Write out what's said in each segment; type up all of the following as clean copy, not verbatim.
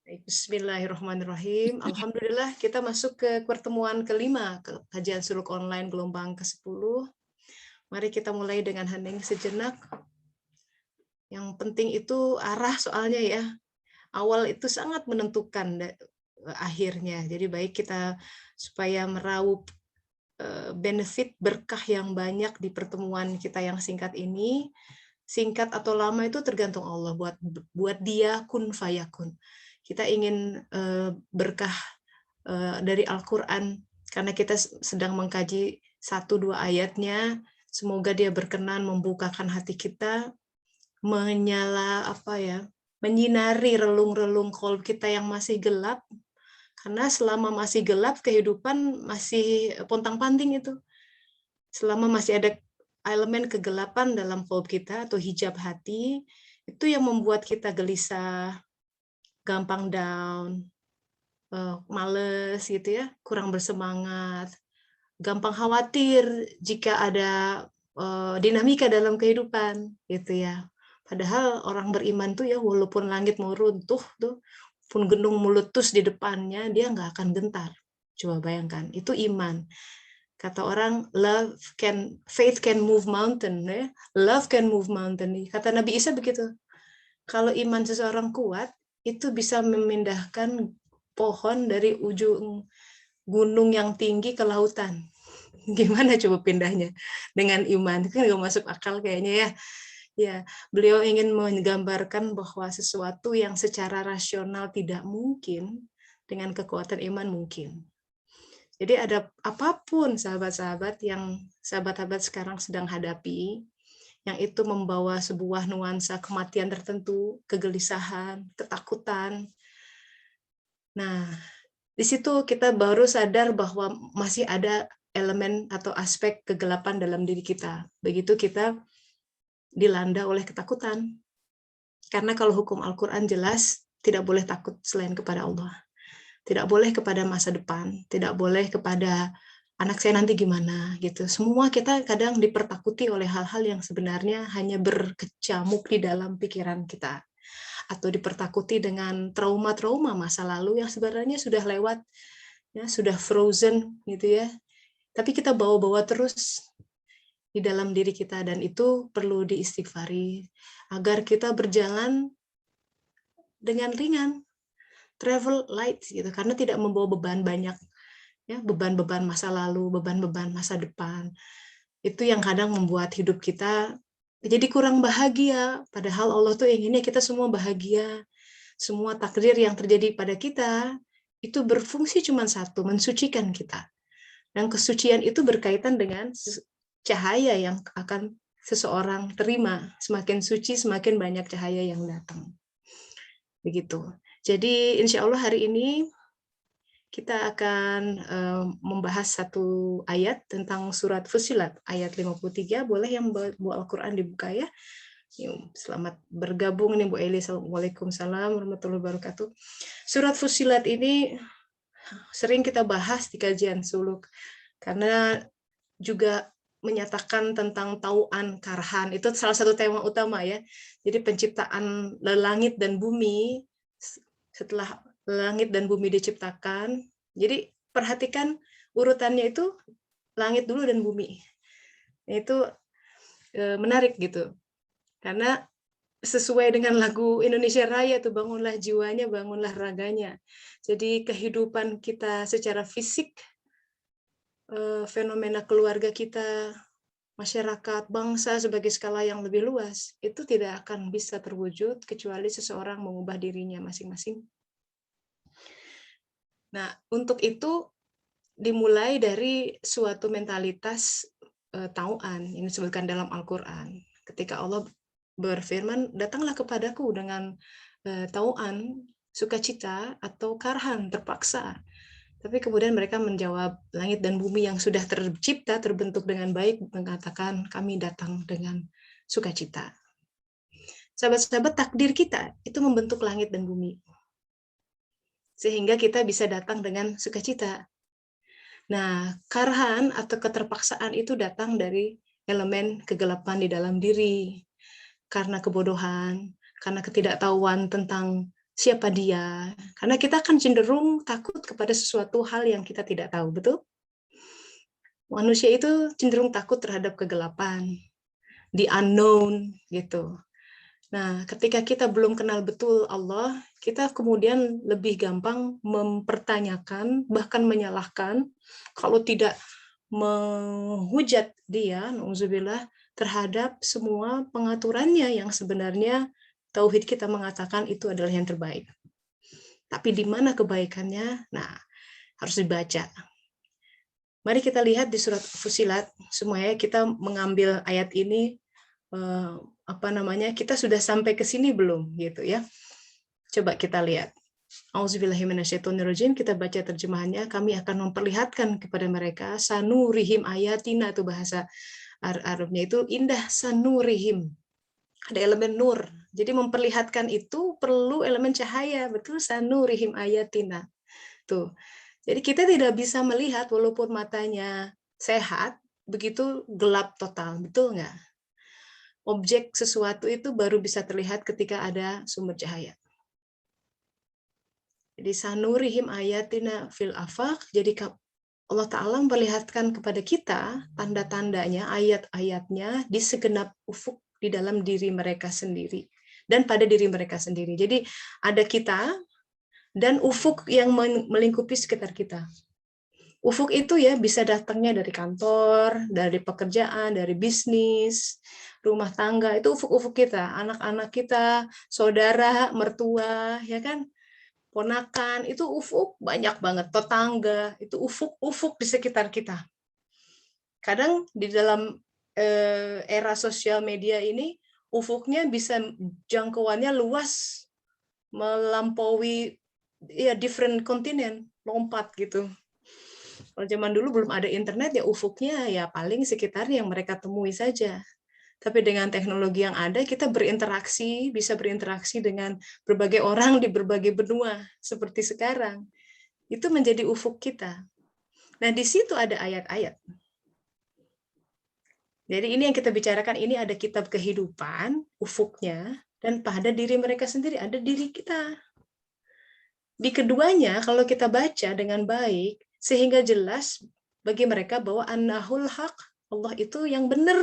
Baik, Bismillahirrahmanirrahim. Alhamdulillah kita masuk ke pertemuan kelima ke kajian suluk online gelombang ke-10. Mari kita mulai dengan hening sejenak. Yang penting itu arah soalnya ya. Awal itu sangat menentukan akhirnya. Jadi baik kita supaya meraup benefit berkah yang banyak di pertemuan kita yang singkat ini. Singkat atau lama itu tergantung Allah, buat dia kun fayakun. Kita ingin berkah dari Al-Quran karena kita sedang mengkaji 1-2 ayatnya. Semoga dia berkenan membukakan hati kita, menyinari relung-relung qalb kita yang masih gelap. Karena selama masih gelap, kehidupan masih pontang-panting itu. Selama masih ada elemen kegelapan dalam qalb kita atau hijab hati, itu yang membuat kita gelisah, gampang down, males gitu ya, kurang bersemangat, gampang khawatir jika ada dinamika dalam kehidupan gitu ya. Padahal orang beriman tuh ya walaupun langit mau runtuh tuh, pun gunung meletus di depannya, dia nggak akan gentar. Coba bayangkan, itu iman. Kata orang, faith can move mountain, ya. Love can move mountain. Kata Nabi Isa begitu. Kalau iman seseorang kuat, itu bisa memindahkan pohon dari ujung gunung yang tinggi ke lautan. Gimana coba pindahnya dengan iman? Itu kan nggak masuk akal kayaknya ya. Ya, beliau ingin menggambarkan bahwa sesuatu yang secara rasional tidak mungkin, dengan kekuatan iman mungkin. Jadi ada apapun sahabat-sahabat yang sahabat-sahabat sekarang sedang hadapi, yang itu membawa sebuah nuansa kematian tertentu, kegelisahan, ketakutan. Nah, di situ kita baru sadar bahwa masih ada elemen atau aspek kegelapan dalam diri kita. Begitu kita dilanda oleh ketakutan. Karena kalau hukum Al-Quran jelas, tidak boleh takut selain kepada Allah. Tidak boleh kepada masa depan, tidak boleh kepada anak saya nanti gimana gitu. Semua kita kadang dipertakuti oleh hal-hal yang sebenarnya hanya berkecamuk di dalam pikiran kita. Atau dipertakuti dengan trauma-trauma masa lalu yang sebenarnya sudah lewat, ya, sudah frozen gitu ya. Tapi kita bawa-bawa terus di dalam diri kita, dan itu perlu diistighfari agar kita berjalan dengan ringan, travel light gitu, karena tidak membawa beban banyak, ya, beban-beban masa lalu, beban-beban masa depan. Itu yang kadang membuat hidup kita jadi kurang bahagia, padahal Allah tuh inginnya kita semua bahagia. Semua takdir yang terjadi pada kita itu berfungsi cuma satu, mensucikan kita. Dan kesucian itu berkaitan dengan cahaya yang akan seseorang terima. Semakin suci, semakin banyak cahaya yang datang. Begitu. Jadi insya Allah hari ini kita akan membahas satu ayat tentang surat Fussilat, ayat 53. Boleh yang bawa Al-Quran dibuka ya. Selamat bergabung nih Bu Eli. Waalaikumsalam warahmatullahi wabarakatuh. Surat Fussilat ini sering kita bahas di kajian suluk, karena juga menyatakan tentang tauan karhan. Itu salah satu tema utama ya. Jadi penciptaan langit dan bumi, setelah langit dan bumi diciptakan, jadi perhatikan urutannya itu langit dulu dan bumi. Itu menarik gitu. Karena sesuai dengan lagu Indonesia Raya tuh, bangunlah jiwanya, bangunlah raganya. Jadi kehidupan kita secara fisik, fenomena keluarga kita, masyarakat, bangsa sebagai skala yang lebih luas, itu tidak akan bisa terwujud kecuali seseorang mengubah dirinya masing-masing. Nah, untuk itu dimulai dari suatu mentalitas tauan, ini disebutkan dalam Al-Quran. Ketika Allah berfirman, datanglah kepadaku dengan tauan, sukacita, atau karhan, terpaksa. Tapi kemudian mereka menjawab, langit dan bumi yang sudah tercipta, terbentuk dengan baik, mengatakan kami datang dengan sukacita. Sahabat-sahabat, takdir kita itu membentuk langit dan bumi. Sehingga kita bisa datang dengan sukacita. Nah, karhan atau keterpaksaan itu datang dari elemen kegelapan di dalam diri. Karena kebodohan, karena ketidaktahuan tentang siapa dia. Karena kita akan cenderung takut kepada sesuatu hal yang kita tidak tahu, betul? Manusia itu cenderung takut terhadap kegelapan, the unknown gitu. Nah, ketika kita belum kenal betul Allah, kita kemudian lebih gampang mempertanyakan, bahkan menyalahkan, kalau tidak menghujat dia, na'udzubillah, terhadap semua pengaturannya yang sebenarnya tauhid kita mengatakan itu adalah yang terbaik. Tapi di mana kebaikannya? Nah, harus dibaca. Mari kita lihat di surat Fusilat, semuanya kita mengambil ayat ini, kita sudah sampai ke sini belum gitu ya. Coba kita lihat. Auzubillahiminasyaitonirrajim, kita baca terjemahannya. Kami akan memperlihatkan kepada mereka sanurihim ayatina, itu bahasa Arabnya itu indah, sanurihim. Ada elemen nur. Jadi memperlihatkan itu perlu elemen cahaya, betul, sanurihim ayatina. Tuh. Jadi kita tidak bisa melihat walaupun matanya sehat, begitu gelap total, betul nggak? Objek sesuatu itu baru bisa terlihat ketika ada sumber cahaya. Jadi sanurihim ayatina fil afaq, jadi Allah Ta'ala memperlihatkan kepada kita tanda-tandanya, ayat-ayatnya di segenap ufuk di dalam diri mereka sendiri dan pada diri mereka sendiri. Jadi ada kita dan ufuk yang melingkupi sekitar kita. Ufuk itu ya bisa datangnya dari kantor, dari pekerjaan, dari bisnis, rumah tangga, itu ufuk-ufuk kita, anak-anak kita, saudara, mertua, ya kan, ponakan, itu ufuk banyak banget, tetangga, itu ufuk-ufuk di sekitar kita. Kadang di dalam era sosial media ini, ufuknya bisa jangkauannya luas, melampaui ya different kontinen, lompat gitu. Kalau zaman dulu belum ada internet, ya ufuknya ya paling sekitar yang mereka temui saja. Tapi dengan teknologi yang ada, kita berinteraksi, bisa berinteraksi dengan berbagai orang di berbagai benua, seperti sekarang. Itu menjadi ufuk kita. Nah, di situ ada ayat-ayat. Jadi ini yang kita bicarakan, ini ada kitab kehidupan, ufuknya, dan pada diri mereka sendiri, ada diri kita. Di keduanya, kalau kita baca dengan baik, sehingga jelas bagi mereka bahwa annahul haq, Allah itu yang benar.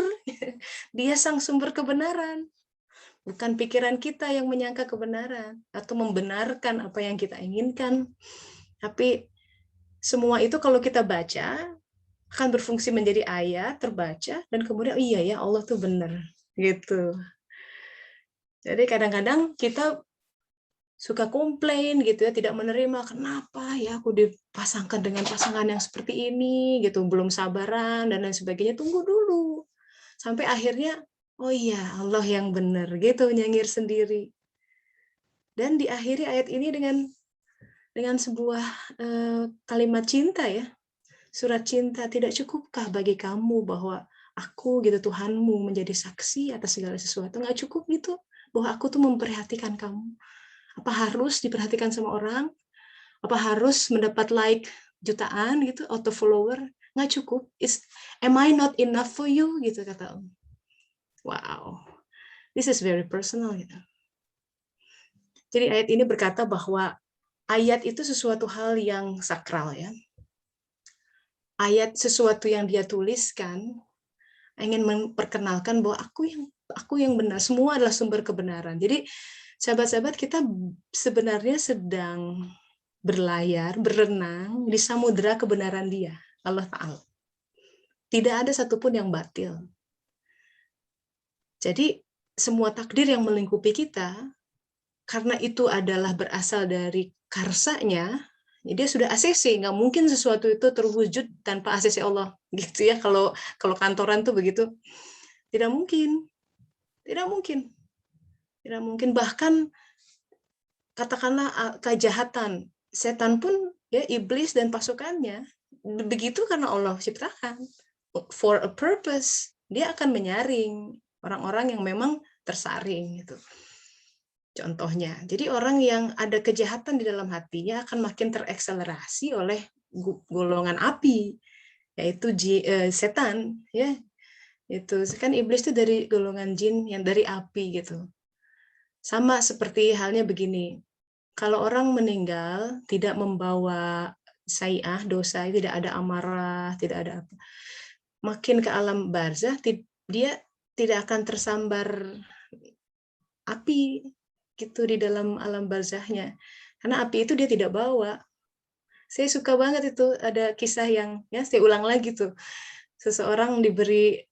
Dia sang sumber kebenaran. Bukan pikiran kita yang menyangka kebenaran atau membenarkan apa yang kita inginkan. Tapi semua itu kalau kita baca, akan berfungsi menjadi ayat, terbaca, dan kemudian iya ya Allah tuh benar. Gitu. Jadi kadang-kadang kita suka komplain gitu ya, tidak menerima, kenapa ya aku dipasangkan dengan pasangan yang seperti ini gitu, belum sabaran dan lain sebagainya. Tunggu dulu sampai akhirnya oh iya Allah yang benar gitu, nyengir sendiri. Dan diakhiri ayat ini dengan sebuah kalimat cinta ya, surat cinta. Tidak cukupkah bagi kamu bahwa aku gitu Tuhanmu menjadi saksi atas segala sesuatu? Nggak cukup gitu bahwa aku tuh memperhatikan kamu? Apa harus diperhatikan sama orang? Apa harus mendapat like jutaan gitu, auto follower? Nggak cukup. Am I not enough for you? Gitu kata Om. Wow, this is very personal gitu. Jadi ayat ini berkata bahwa ayat itu sesuatu hal yang sakral ya. Ayat sesuatu yang dia tuliskan ingin memperkenalkan bahwa aku yang benar, semua adalah sumber kebenaran. Jadi sahabat-sahabat, kita sebenarnya sedang berlayar, berenang di samudera kebenaran Dia, Allah Ta'ala. Tidak ada satupun yang batil. Jadi semua takdir yang melingkupi kita, karena itu adalah berasal dari karsanya, dia sudah ACC, nggak mungkin sesuatu itu terwujud tanpa ACC Allah, gitu ya. Kalau kantoran tuh begitu, tidak mungkin, tidak mungkin, tidak mungkin. Bahkan katakanlah kejahatan, setan pun ya, iblis dan pasukannya begitu karena Allah ciptakan for a purpose. Dia akan menyaring orang-orang yang memang tersaring gitu. Contohnya, jadi orang yang ada kejahatan di dalam hatinya akan makin terekselerasi oleh golongan api, yaitu setan, ya. Itu kan iblis itu dari golongan jin yang dari api gitu. Sama seperti halnya begini. kalau orang meninggal tidak membawa sai'ah, dosa, tidak ada amarah, tidak ada apa, makin ke alam barzah, dia tidak akan tersambar api gitu di dalam alam barzahnya. Karena api itu dia tidak bawa. Saya suka banget itu, ada kisah yang, ya saya ulang lagi tuh, seseorang diberi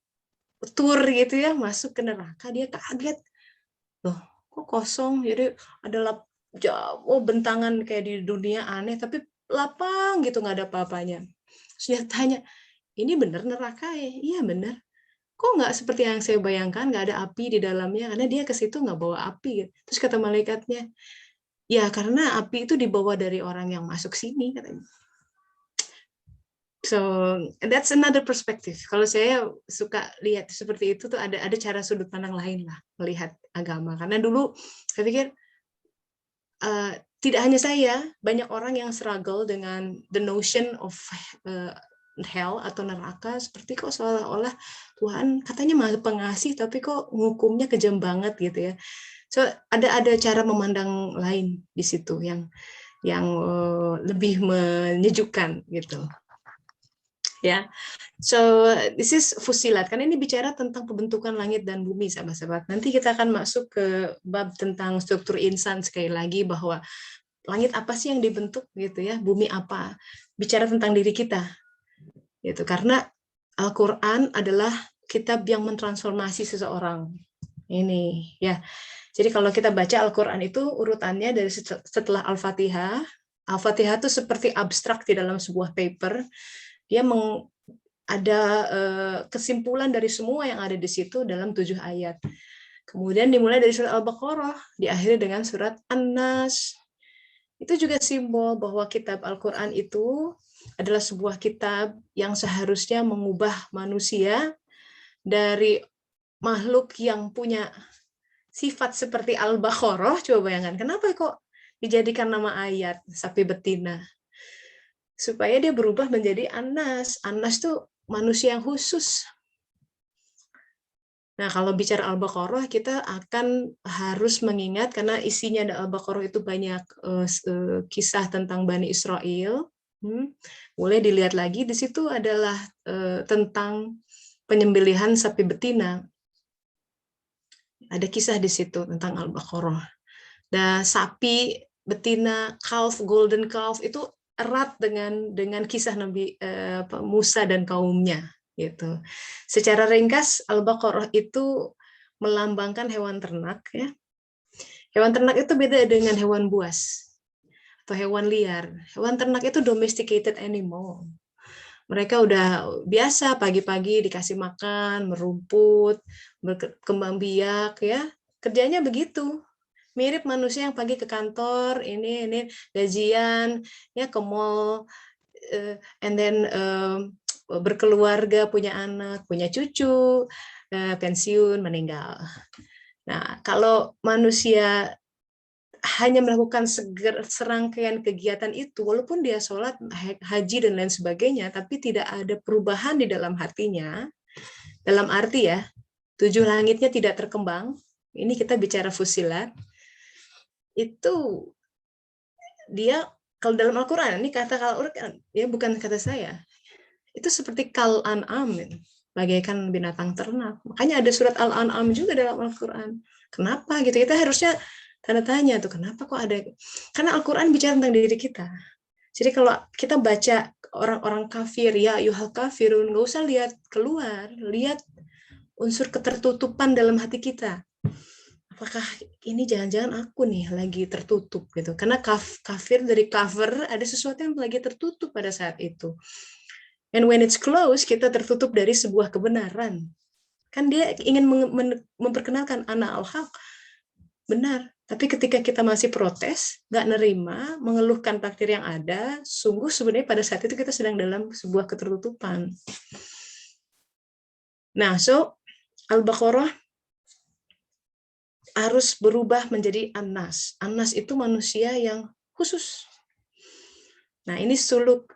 tur gitu ya, masuk ke neraka, dia kaget, loh kok kosong, jadi ada jauh bentangan kayak di dunia aneh, tapi lapang gitu, nggak ada apa-apanya. Terus dia tanya, ini bener neraka ya? Iya bener. Kok nggak seperti yang saya bayangkan, nggak ada api di dalamnya, karena dia ke situ nggak bawa api. Terus kata malaikatnya, ya karena api itu dibawa dari orang yang masuk sini, katanya. So that's another perspective. Kalau saya suka lihat seperti itu tuh ada cara sudut pandang lain lah melihat agama. Karena dulu saya pikir tidak hanya saya, banyak orang yang struggle dengan the notion of hell atau neraka, seperti kok seolah-olah Tuhan katanya maha pengasih tapi kok hukumnya kejam banget gitu ya. So ada cara memandang lain di situ yang lebih menyejukkan gitu. Ya, so this is Fusilat. Karena ini bicara tentang pembentukan langit dan bumi, sahabat-sahabat. Nanti kita akan masuk ke bab tentang struktur insan sekali lagi, bahwa langit apa sih yang dibentuk gitu ya, bumi apa. Bicara tentang diri kita, gitu. Karena Al-Quran adalah kitab yang mentransformasi seseorang. Ini ya. Jadi kalau kita baca Al-Quran itu urutannya dari setelah Al-Fatihah. Al-Fatihah itu seperti abstrak di dalam sebuah paper. Dia ada kesimpulan dari semua yang ada di situ dalam 7 ayat. Kemudian dimulai dari surat Al-Baqarah, diakhiri dengan surat An-Nas. Itu juga simbol bahwa kitab Al-Quran itu adalah sebuah kitab yang seharusnya mengubah manusia dari makhluk yang punya sifat seperti Al-Baqarah. Coba bayangkan, kenapa kok dijadikan nama ayat sapi betina? Supaya dia berubah menjadi An-Nas. An-Nas tuh manusia yang khusus. Nah, kalau bicara Al-Baqarah, kita akan harus mengingat, karena isinya Al-Baqarah itu banyak kisah tentang Bani Israel. Boleh dilihat lagi, di situ adalah tentang penyembelihan sapi betina. Ada kisah di situ tentang Al-Baqarah. Dan sapi betina, calf, golden calf, itu erat dengan kisah Nabi Musa dan kaumnya gitu. Secara ringkas Al-Baqarah itu melambangkan hewan ternak ya. Hewan ternak itu beda dengan hewan buas atau hewan liar. Hewan ternak itu domesticated animal. Mereka udah biasa pagi-pagi dikasih makan, merumput, berkembang biak ya. Kerjanya begitu. Mirip manusia yang pagi ke kantor, ini gajian, ya ke mall, and then berkeluarga, punya anak, punya cucu, pensiun, meninggal. Nah, kalau manusia hanya melakukan serangkaian kegiatan itu, walaupun dia sholat, haji, dan lain sebagainya, tapi tidak ada perubahan di dalam hatinya, dalam arti ya, 7 langitnya tidak terkembang, ini kita bicara Fusilat, itu dia, kalau dalam Al-Quran, ini kata Al-Quran, ya bukan kata saya, itu seperti kal an'am, bagaikan binatang ternak. Makanya ada surat Al-An'am juga dalam Al-Quran. Kenapa gitu? Kita harusnya tanda tanya tuh, kenapa kok ada? Karena Al-Quran bicara tentang diri kita. Jadi kalau kita baca orang-orang kafir, ya ayyuhal kafirun, nggak usah lihat keluar, lihat unsur ketertutupan dalam hati kita. Apakah ini jangan-jangan aku nih lagi tertutup gitu? Karena kafir dari cover, ada sesuatu yang lagi tertutup pada saat itu. And when it's closed, kita tertutup dari sebuah kebenaran. Kan dia ingin memperkenalkan ana al-haq, benar. Tapi ketika kita masih protes, nggak nerima, mengeluhkan takdir yang ada, sungguh sebenarnya pada saat itu kita sedang dalam sebuah ketertutupan. Nah, so Al-Baqarah harus berubah menjadi An-Nas. An-Nas itu manusia yang khusus. Nah, ini suluk,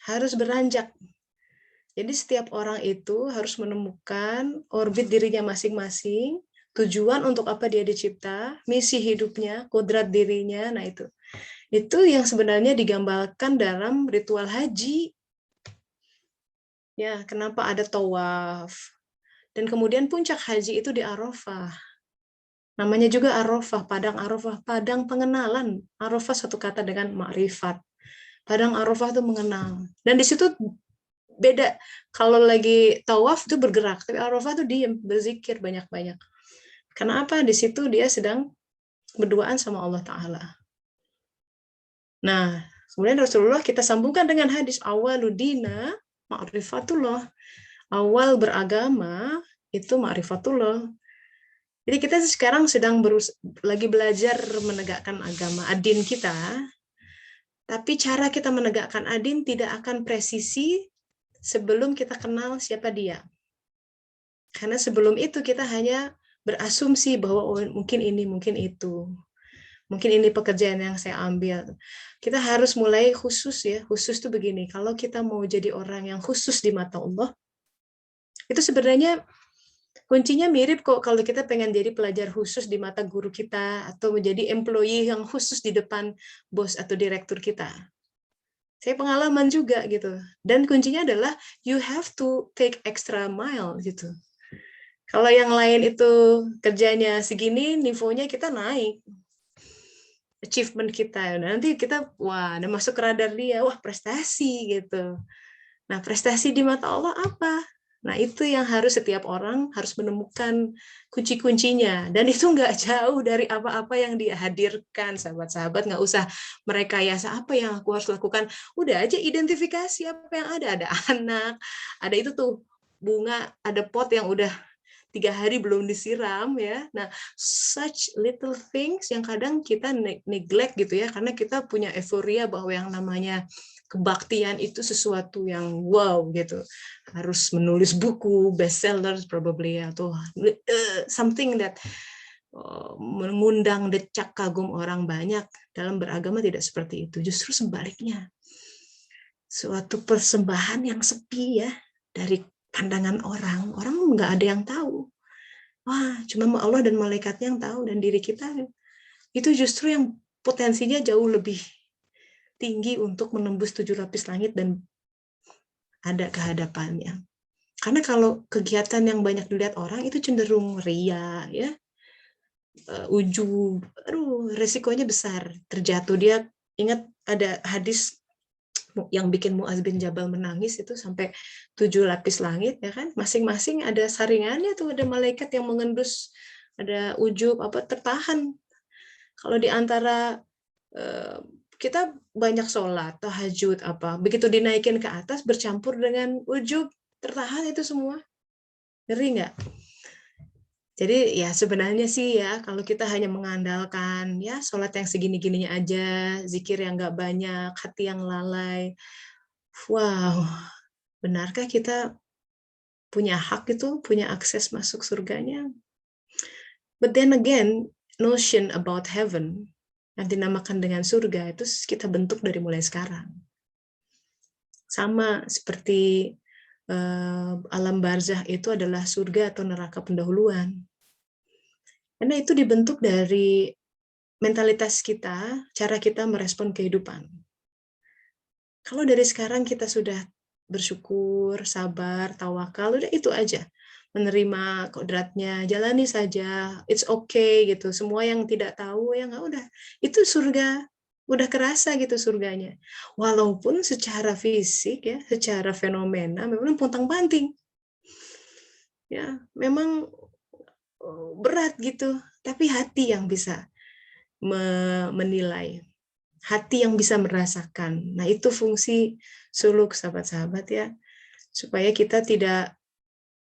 harus beranjak. Jadi setiap orang itu harus menemukan orbit dirinya masing-masing, tujuan untuk apa dia dicipta, misi hidupnya, kodrat dirinya. Nah itu yang sebenarnya digambarkan dalam ritual haji. Ya, kenapa ada tawaf? Dan kemudian puncak haji itu di Arafah. Namanya juga Arafah, padang pengenalan. Arafah satu kata dengan ma'rifat. Padang Arafah itu mengenal. Dan di situ beda. Kalau lagi tawaf itu bergerak, tapi Arafah itu diam, berzikir banyak-banyak. Karena apa? Di situ dia sedang berduaan sama Allah Ta'ala. Nah, kemudian Rasulullah kita sambungkan dengan hadis awaludina ma'rifatullah. Awal beragama itu ma'rifatullah. Jadi kita sekarang sedang lagi belajar menegakkan agama adin kita, tapi cara kita menegakkan adin tidak akan presisi sebelum kita kenal siapa dia. Karena sebelum itu kita hanya berasumsi bahwa oh, mungkin ini, mungkin itu. Mungkin ini pekerjaan yang saya ambil. Kita harus mulai khusus ya. Khusus itu begini, kalau kita mau jadi orang yang khusus di mata Allah, itu sebenarnya kuncinya mirip kok kalau kita pengen jadi pelajar khusus di mata guru kita atau menjadi employee yang khusus di depan bos atau direktur kita. Saya pengalaman juga gitu. Dan kuncinya adalah you have to take extra mile gitu. Kalau yang lain itu kerjanya segini, nivonya kita naik. Achievement kita. Nanti kita, wah, ada masuk radar dia, wah prestasi gitu. Nah, prestasi di mata Allah apa? Nah, itu yang harus setiap orang harus menemukan kunci-kuncinya. Dan itu nggak jauh dari apa-apa yang dia hadirkan, sahabat-sahabat. Nggak usah merekayasa apa yang aku harus lakukan. Udah aja identifikasi apa yang ada. Ada anak, ada itu tuh bunga, ada pot yang udah 3 hari belum disiram ya. Nah, such little things yang kadang kita neglect gitu ya, karena kita punya euforia bahwa yang namanya kebaktian itu sesuatu yang wow gitu. Harus menulis buku bestseller probably atau something that mengundang decak kagum orang banyak. Dalam beragama tidak seperti itu. Justru sebaliknya. Suatu persembahan yang sepi ya dari pandangan orang. Orang nggak ada yang tahu. Wah, cuma Allah dan malaikatnya yang tahu dan diri kita. Itu justru yang potensinya jauh lebih tinggi untuk menembus 7 lapis langit dan ada kehadapannya. Karena kalau kegiatan yang banyak dilihat orang itu cenderung ria, ya, ujub, resikonya besar terjatuh. Dia ingat ada hadis yang bikin Muaz bin Jabal menangis itu sampai 7 lapis langit, ya kan? Masing-masing ada saringannya tuh, ada malaikat yang mengendus, ada ujub apa tertahan. Kalau di antara kita banyak sholat, tahajud apa, begitu dinaikin ke atas bercampur dengan ujub, tertahan itu semua. Ngeri nggak? Jadi ya sebenarnya sih ya kalau kita hanya mengandalkan ya sholat yang segini-gininya aja, zikir yang nggak banyak, hati yang lalai, wow, benarkah kita punya hak itu, punya akses masuk surganya? But then again, notion about heaven yang dinamakan dengan surga itu kita bentuk dari mulai sekarang. Sama seperti alam barzah itu adalah surga atau neraka pendahuluan. Karena itu dibentuk dari mentalitas kita, cara kita merespon kehidupan. Kalau dari sekarang kita sudah bersyukur, sabar, tawakal, udah itu aja. Menerima kodratnya, jalani saja, it's okay gitu. Semua yang tidak tahu ya nggak udah. Itu surga, udah kerasa gitu surganya. Walaupun secara fisik ya, secara fenomena memang pontang-panting. Ya, memang berat gitu, tapi hati yang bisa menilai, hati yang bisa merasakan. Nah, itu fungsi suluk sahabat-sahabat ya, supaya kita tidak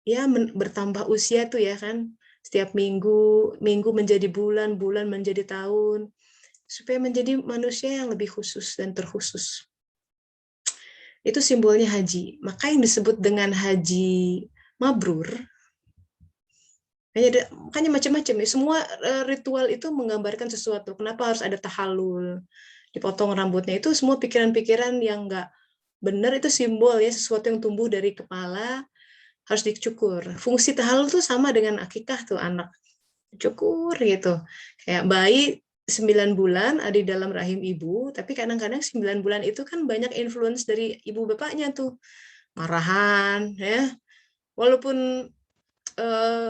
ya bertambah usia tuh ya kan, setiap minggu menjadi bulan, bulan menjadi tahun, supaya menjadi manusia yang lebih khusus dan terkhusus. Itu simbolnya haji. Maka yang disebut dengan haji mabrur, makanya macam-macam ya. Semua ritual itu menggambarkan sesuatu. Kenapa harus ada tahallul, dipotong rambutnya, itu semua pikiran-pikiran yang nggak benar, itu simbol ya, sesuatu yang tumbuh dari kepala harus dicukur. Fungsi tahallul itu sama dengan akikah tuh anak. cukur gitu. Kayak bayi 9 bulan ada di dalam rahim ibu, tapi kadang-kadang 9 bulan itu kan banyak influence dari ibu bapaknya tuh. Marahan, ya. Walaupun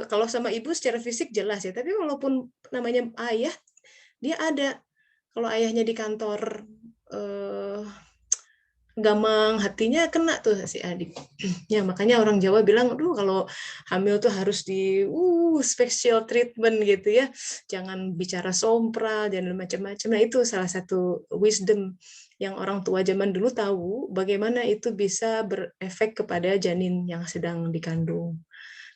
kalau sama ibu secara fisik jelas ya, tapi walaupun namanya ayah, dia ada. Kalau ayahnya di kantor gamang, hatinya kena tuh si adik. Ya makanya orang Jawa bilang, aduh kalau hamil tuh harus di special treatment gitu ya. Jangan bicara sompral, jangan macam-macam. Nah itu salah satu wisdom yang orang tua zaman dulu tahu bagaimana itu bisa berefek kepada janin yang sedang dikandung.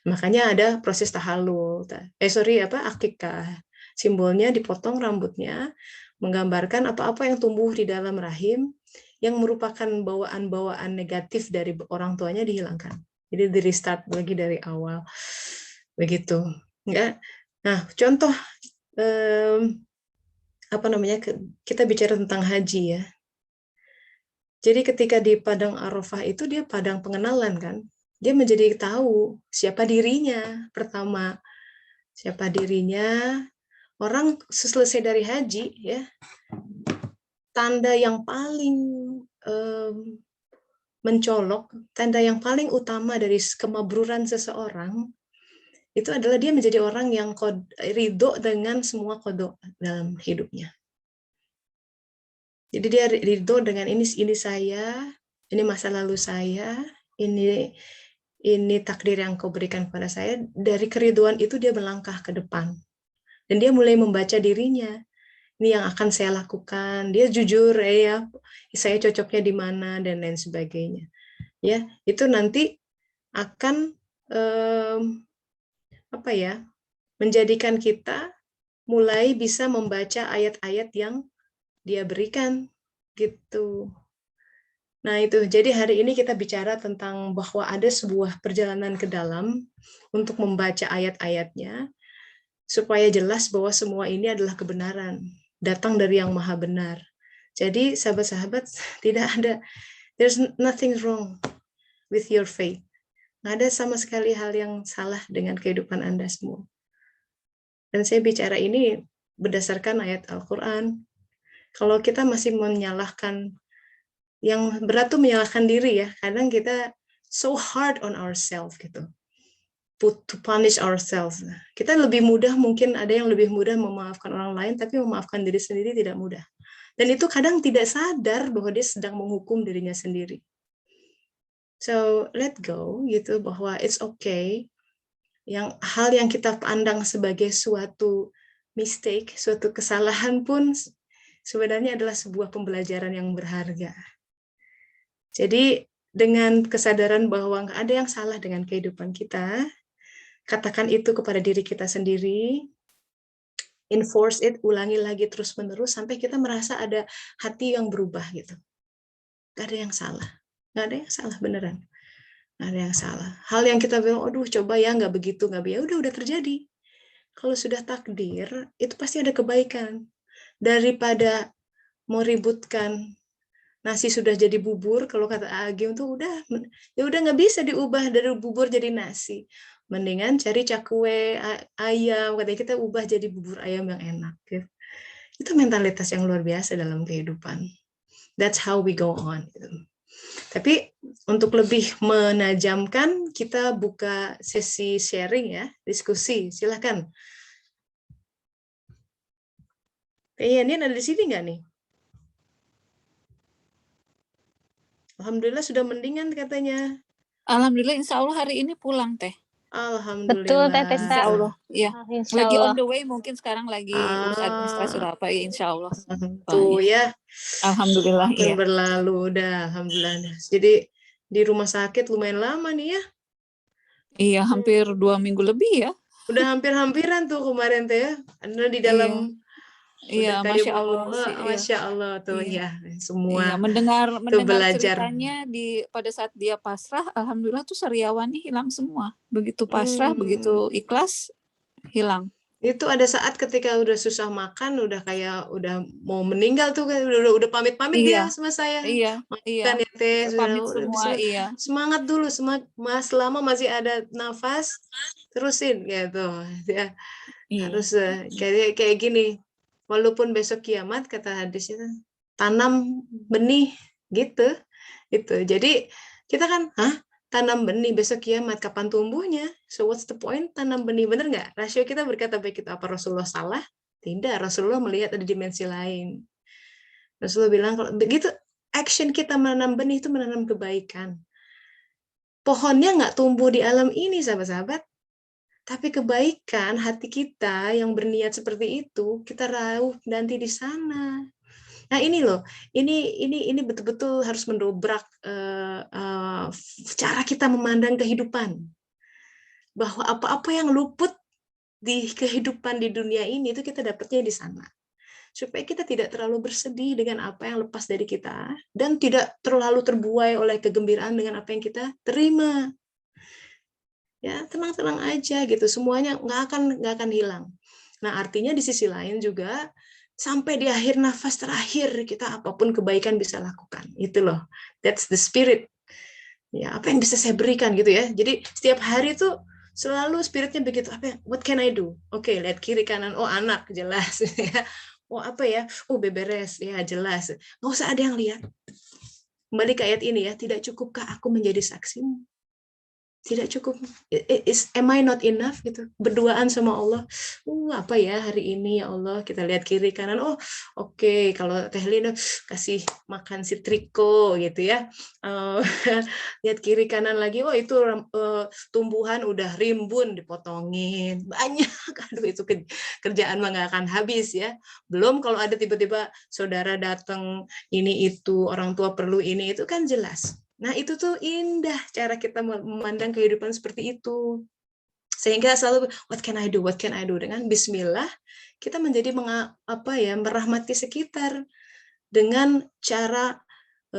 Makanya ada proses tahallul. Akikah. Simbolnya dipotong rambutnya, menggambarkan apa-apa yang tumbuh di dalam rahim yang merupakan bawaan-bawaan negatif dari orang tuanya dihilangkan. Jadi di restart lagi dari awal. Begitu. Enggak. Nah, contoh kita bicara tentang haji ya. Jadi ketika di padang Arafah itu dia padang pengenalan kan. Dia menjadi tahu siapa dirinya pertama. Siapa dirinya. Orang selesai dari haji ya. Tanda yang paling mencolok, tanda yang paling utama dari kemabruran seseorang itu adalah dia menjadi orang yang ridho dengan semua kodok dalam hidupnya. Jadi dia ridho dengan ini saya, ini masa lalu saya, ini takdir yang kau berikan kepada saya. Dari keriduan itu dia melangkah ke depan. Dan dia mulai membaca dirinya. Ini yang akan saya lakukan. Dia jujur, ya, saya cocoknya di mana dan lain sebagainya. Ya, itu nanti akan menjadikan kita mulai bisa membaca ayat-ayat yang dia berikan gitu. Nah, itu. Jadi hari ini kita bicara tentang bahwa ada sebuah perjalanan ke dalam untuk membaca ayat-ayatnya supaya jelas bahwa semua ini adalah kebenaran, datang dari yang Maha Benar. Jadi sahabat-sahabat, there's nothing wrong with your faith. Nggak ada sama sekali hal yang salah dengan kehidupan Anda semua. Dan saya bicara ini berdasarkan ayat Al-Quran. Kalau kita masih menyalahkan, yang berat tuh menyalahkan diri ya. Kadang kita so hard on ourselves gitu. To punish ourselves. Kita lebih mudah, mungkin ada yang lebih mudah memaafkan orang lain, tapi memaafkan diri sendiri tidak mudah. Dan itu kadang tidak sadar bahwa dia sedang menghukum dirinya sendiri. So let go gitu, bahwa it's okay. Hal yang kita pandang sebagai suatu mistake, suatu kesalahan pun sebenarnya adalah sebuah pembelajaran yang berharga. Jadi dengan kesadaran bahwa nggak ada yang salah dengan kehidupan kita, katakan itu kepada diri kita sendiri, enforce it, ulangi lagi terus-menerus sampai kita merasa ada hati yang berubah gitu. Nggak ada yang salah. Nggak ada yang salah beneran. Nggak ada yang salah. Hal yang kita bilang, aduh coba ya nggak begitu, ya udah terjadi. Kalau sudah takdir, itu pasti ada kebaikan. Daripada mau ributkan nasi sudah jadi bubur, kalau kata Agim tuh udah nggak bisa diubah dari bubur jadi nasi. Mendingan cari cakwe ayam, katanya kita ubah jadi bubur ayam yang enak. Gitu. Itu mentalitas yang luar biasa dalam kehidupan. That's how we go on. Gitu. Tapi untuk lebih menajamkan, kita buka sesi sharing ya, diskusi. Silakan. Ini ada di sini nggak nih? Alhamdulillah sudah mendingan katanya. Alhamdulillah, insya Allah hari ini pulang teh. Alhamdulillah. Betul, Teh Tessa. Insya Allah, ya. Insya Lagi Allah. on the way, mungkin sekarang lagi urus administrasi apa ya, insya Allah. Tuh ya. Alhamdulillah, ya. Berlalu udah, alhamdulillah. Jadi di rumah sakit lumayan lama nih ya. Iya, hampir 2 minggu lebih ya. Udah hampir-hampiran tuh kemarin teh ya. Karena di dalam Iya, Masya Allah sih. Masya Allah tuh ya, semua. Iya, mendengar belajar. ceritanya pada saat dia pasrah, alhamdulillah tuh sariawannya hilang semua. Begitu pasrah, begitu ikhlas, hilang. Itu ada saat ketika udah susah makan, udah kayak udah mau meninggal tuh, udah pamit-pamit dia sama saya. Iya. Ya teh, pamit semua, iya. Semangat dulu, selama masih ada nafas, terusin gitu ya. Harus kayak gini. Walaupun besok kiamat, kata hadisnya, tanam benih gitu. Itu. Jadi kita kan, tanam benih besok kiamat, kapan tumbuhnya? So what's the point tanam benih? Bener nggak? Rasio kita berkata baik itu. Apa Rasulullah salah? Tidak. Rasulullah melihat ada dimensi lain. Rasulullah bilang kalau begitu action kita menanam benih itu menanam kebaikan. Pohonnya nggak tumbuh di alam ini, sahabat-sahabat. Tapi kebaikan hati kita yang berniat seperti itu, kita rauh nanti di sana. Nah ini loh, ini betul-betul harus mendobrak cara kita memandang kehidupan. Bahwa apa-apa yang luput di kehidupan di dunia ini itu kita dapatnya di sana. Supaya kita tidak terlalu bersedih dengan apa yang lepas dari kita dan tidak terlalu terbuai oleh kegembiraan dengan apa yang kita terima. Ya, tenang-tenang aja gitu, semuanya nggak akan hilang. Nah, artinya di sisi lain juga sampai di akhir nafas terakhir kita apapun kebaikan bisa lakukan. Itu loh, that's the spirit. Ya, apa yang bisa saya berikan gitu ya. Jadi setiap hari tuh selalu spiritnya begitu. What can I do? Oke, lihat kiri kanan. Oh, anak jelas ya. Oh, apa ya? Oh, beberes ya jelas. Nggak usah ada yang lihat. Kembali ke ayat ini ya, tidak cukupkah aku menjadi saksimu? Tidak cukup, am I not enough gitu, berduaan sama Allah. Apa ya hari ini ya Allah, kita lihat kiri kanan, oke, kalau Teh Lina kasih makan si Triko gitu ya, lihat kiri kanan lagi, itu tumbuhan udah rimbun dipotongin banyak. Aduh, itu kerjaan mah nggak akan habis ya. Belum kalau ada tiba-tiba saudara datang ini itu, orang tua perlu ini itu, kan jelas. Nah, itu tuh indah cara kita memandang kehidupan seperti itu. Sehingga selalu, what can I do? What can I do? Dengan bismillah, kita menjadi merahmati sekitar. Dengan cara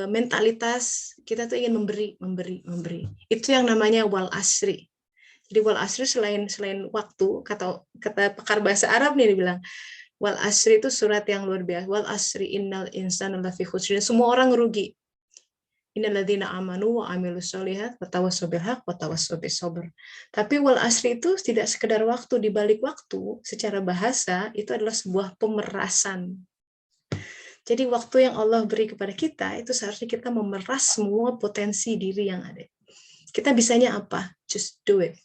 mentalitas, kita tuh ingin memberi. Itu yang namanya wal asri. Jadi wal asri selain waktu, kata pakar bahasa Arab nih dibilang, wal asri itu surat yang luar biasa. Wal asri innal insana lafi khusr. Semua orang rugi. Innalladzina amanu wa amilus sholihat wa tawassaw bil haq wa tawassaw bis sabr. Tapi wal asri itu tidak sekedar waktu, di balik waktu secara bahasa itu adalah sebuah pemerasan. Jadi waktu yang Allah beri kepada kita itu seharusnya kita memeras semua potensi diri yang ada. Kita bisanya apa? Just do it.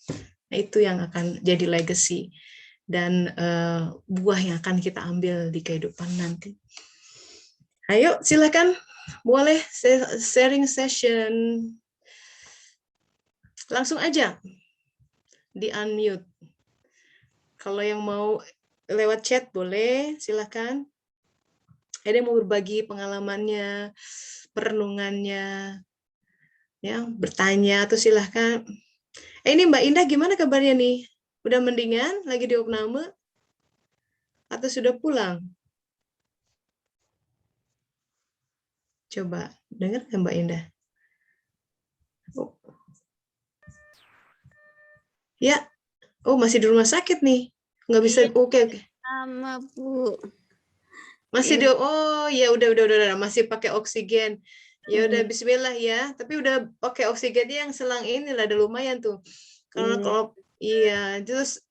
Nah, itu yang akan jadi legacy dan buah yang akan kita ambil di kehidupan nanti. Ayo, silakan. Boleh sharing session. Langsung aja di unmute. Kalau yang mau lewat chat boleh, silakan. Ada yang mau berbagi pengalamannya, perenungannya, ya, bertanya atau silakan. Ini Mbak Indah gimana kabarnya nih? Udah mendingan? Lagi di opname? Atau sudah pulang? Coba dengar nggak Mbak Indah? Ya, masih di rumah sakit nih, nggak bisa. Oke. Sama Bu. Masih ya udah masih pakai oksigen. Ya udah bismillah ya. Tapi udah pakai oksigennya yang selang ini lah, ada lumayan tuh. Karena kalau terus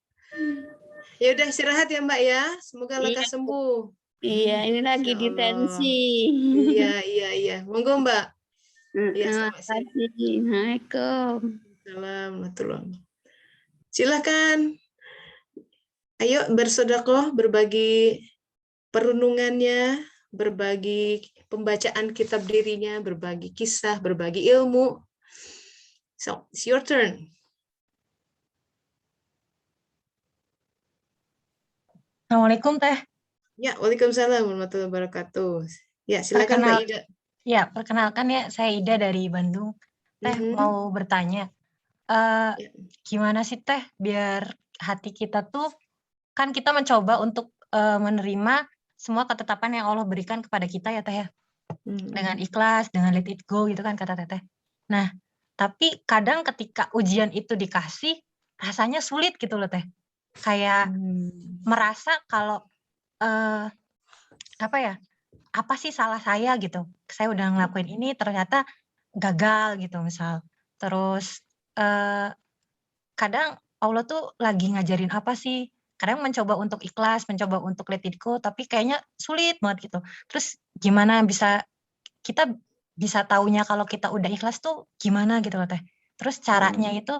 ya udah istirahat ya Mbak ya. Semoga lekas sembuh. Iya, ini lagi di tensi. Iya. Monggo Mbak. Iya, selamat siang. Assalamualaikum. Assalamualaikum. Silakan. Ayo bersedekah, berbagi perenungannya, berbagi pembacaan kitab dirinya, berbagi kisah, berbagi ilmu. So, it's your turn. Assalamualaikum Teh. Ya, waalaikumsalam warahmatullahi wabarakatuh. Ya, silakan Mbak Ida. Ya, perkenalkan ya, saya Ida dari Bandung. Teh mau bertanya, gimana sih Teh biar hati kita tuh, kan kita mencoba untuk menerima semua ketetapan yang Allah berikan kepada kita ya Teh ya. Dengan ikhlas, dengan let it go gitu kan kata Teteh. Nah, tapi kadang ketika ujian itu dikasih, rasanya sulit gitu loh Teh. Kayak merasa kalau apa sih salah saya gitu. Saya udah ngelakuin ini ternyata gagal gitu misal. Terus kadang Allah tuh lagi ngajarin apa sih kadang mencoba untuk ikhlas, mencoba untuk let it go, tapi kayaknya sulit banget gitu. Terus gimana kita bisa taunya kalau kita udah ikhlas tuh gimana gitu loh Teh. Terus caranya itu,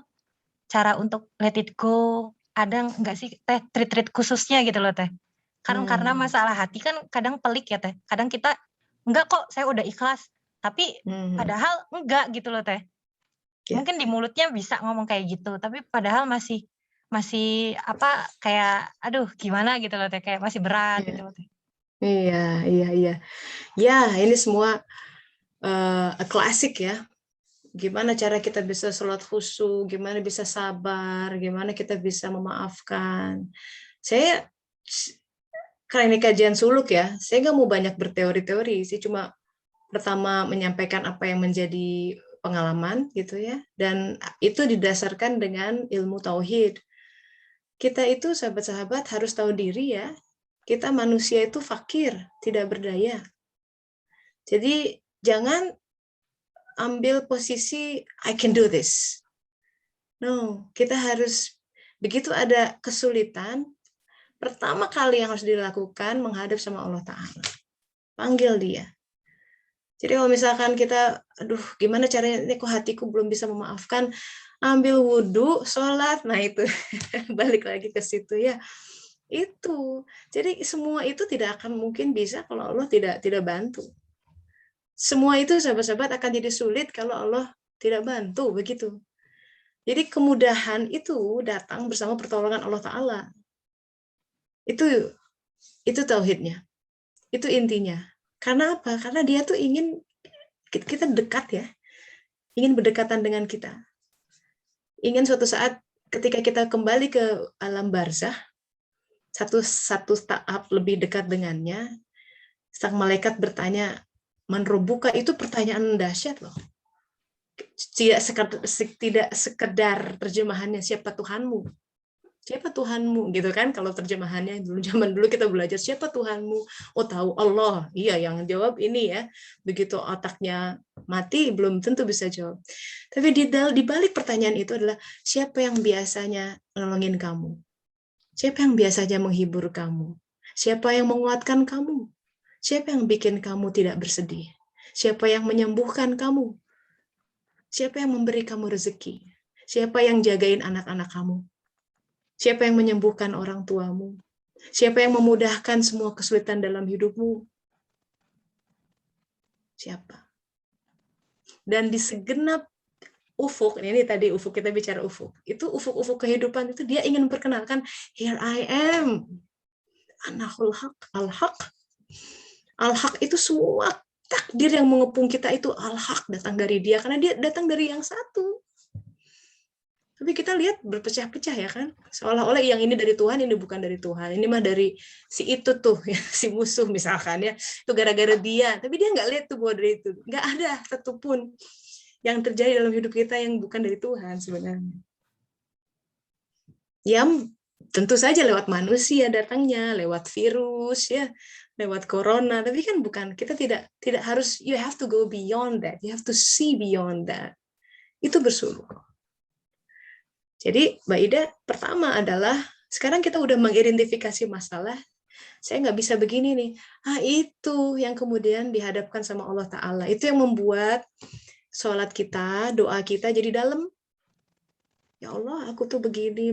cara untuk let it go, ada nggak sih Teh trik-trik khususnya gitu loh Teh? Karena masalah hati kan kadang pelik ya Teh. Kadang kita, enggak kok saya udah ikhlas, tapi padahal enggak gitu loh Teh. Mungkin di mulutnya bisa ngomong kayak gitu, tapi padahal masih kayak aduh gimana gitu loh Teh, kayak masih berat gitu loh Teh. Iya. Ya, ini semua klasik ya. Gimana cara kita bisa sholat khusyuk, gimana bisa sabar, gimana kita bisa memaafkan. Saya, karena ini kajian suluk ya, saya nggak mau banyak berteori-teori sih, cuma pertama menyampaikan apa yang menjadi pengalaman gitu ya, dan itu didasarkan dengan ilmu tauhid. Kita itu sahabat-sahabat harus tahu diri ya, kita manusia itu fakir, tidak berdaya. Jadi jangan ambil posisi I can do this. No, kita harus begitu ada kesulitan, pertama kali yang harus dilakukan menghadap sama Allah Ta'ala. Panggil dia. Jadi kalau misalkan kita, aduh gimana caranya, ini kok hatiku belum bisa memaafkan, ambil wudhu, sholat, nah itu, balik lagi ke situ ya. Itu. Jadi semua itu tidak akan mungkin bisa kalau Allah tidak bantu. Semua itu sahabat-sahabat akan jadi sulit kalau Allah tidak bantu, begitu. Jadi kemudahan itu datang bersama pertolongan Allah Ta'ala. Itu tauhidnya. Itu intinya. Karena apa? Karena dia tuh ingin kita dekat ya. Ingin berdekatan dengan kita. Ingin suatu saat ketika kita kembali ke alam barzah, satu tahap lebih dekat dengannya, sang malaikat bertanya, man rabbuka, itu pertanyaan dahsyat loh. Tidak sekedar terjemahannya siapa Tuhanmu. Siapa Tuhanmu gitu kan, kalau terjemahannya dulu, zaman dulu kita belajar siapa Tuhanmu, oh tahu Allah, iya yang jawab ini ya, begitu otaknya mati belum tentu bisa jawab. Tapi di balik pertanyaan itu adalah siapa yang biasanya nolongin kamu, siapa yang biasanya menghibur kamu, siapa yang menguatkan kamu, siapa yang bikin kamu tidak bersedih, siapa yang menyembuhkan kamu, siapa yang memberi kamu rezeki, siapa yang jagain anak-anak kamu, siapa yang menyembuhkan orang tuamu? Siapa yang memudahkan semua kesulitan dalam hidupmu? Siapa? Dan di segenap ufuk, ini tadi ufuk, kita bicara ufuk. Itu ufuk-ufuk kehidupan itu dia ingin memperkenalkan, here I am. Anahul haq, al-haq. Al-haq itu semua takdir yang mengepung kita itu al-haq, datang dari dia. Karena dia datang dari yang satu. Tapi kita lihat berpecah-pecah ya kan, seolah-olah yang ini dari Tuhan, ini bukan dari Tuhan, ini mah dari si itu tuh, ya, si musuh misalkan ya, itu gara-gara dia, tapi dia nggak lihat tuh bahwa dari itu, nggak ada satupun yang terjadi dalam hidup kita yang bukan dari Tuhan sebenarnya. Yang tentu saja lewat manusia datangnya, lewat virus ya, lewat corona, tapi kan bukan, kita tidak harus, you have to go beyond that, you have to see beyond that. Itu bersuluk. Jadi Mbak Ida, pertama adalah sekarang kita udah mengidentifikasi masalah, saya nggak bisa begini nih. Itu yang kemudian dihadapkan sama Allah Ta'ala. Itu yang membuat sholat kita, doa kita jadi dalam. Ya Allah, aku tuh begini.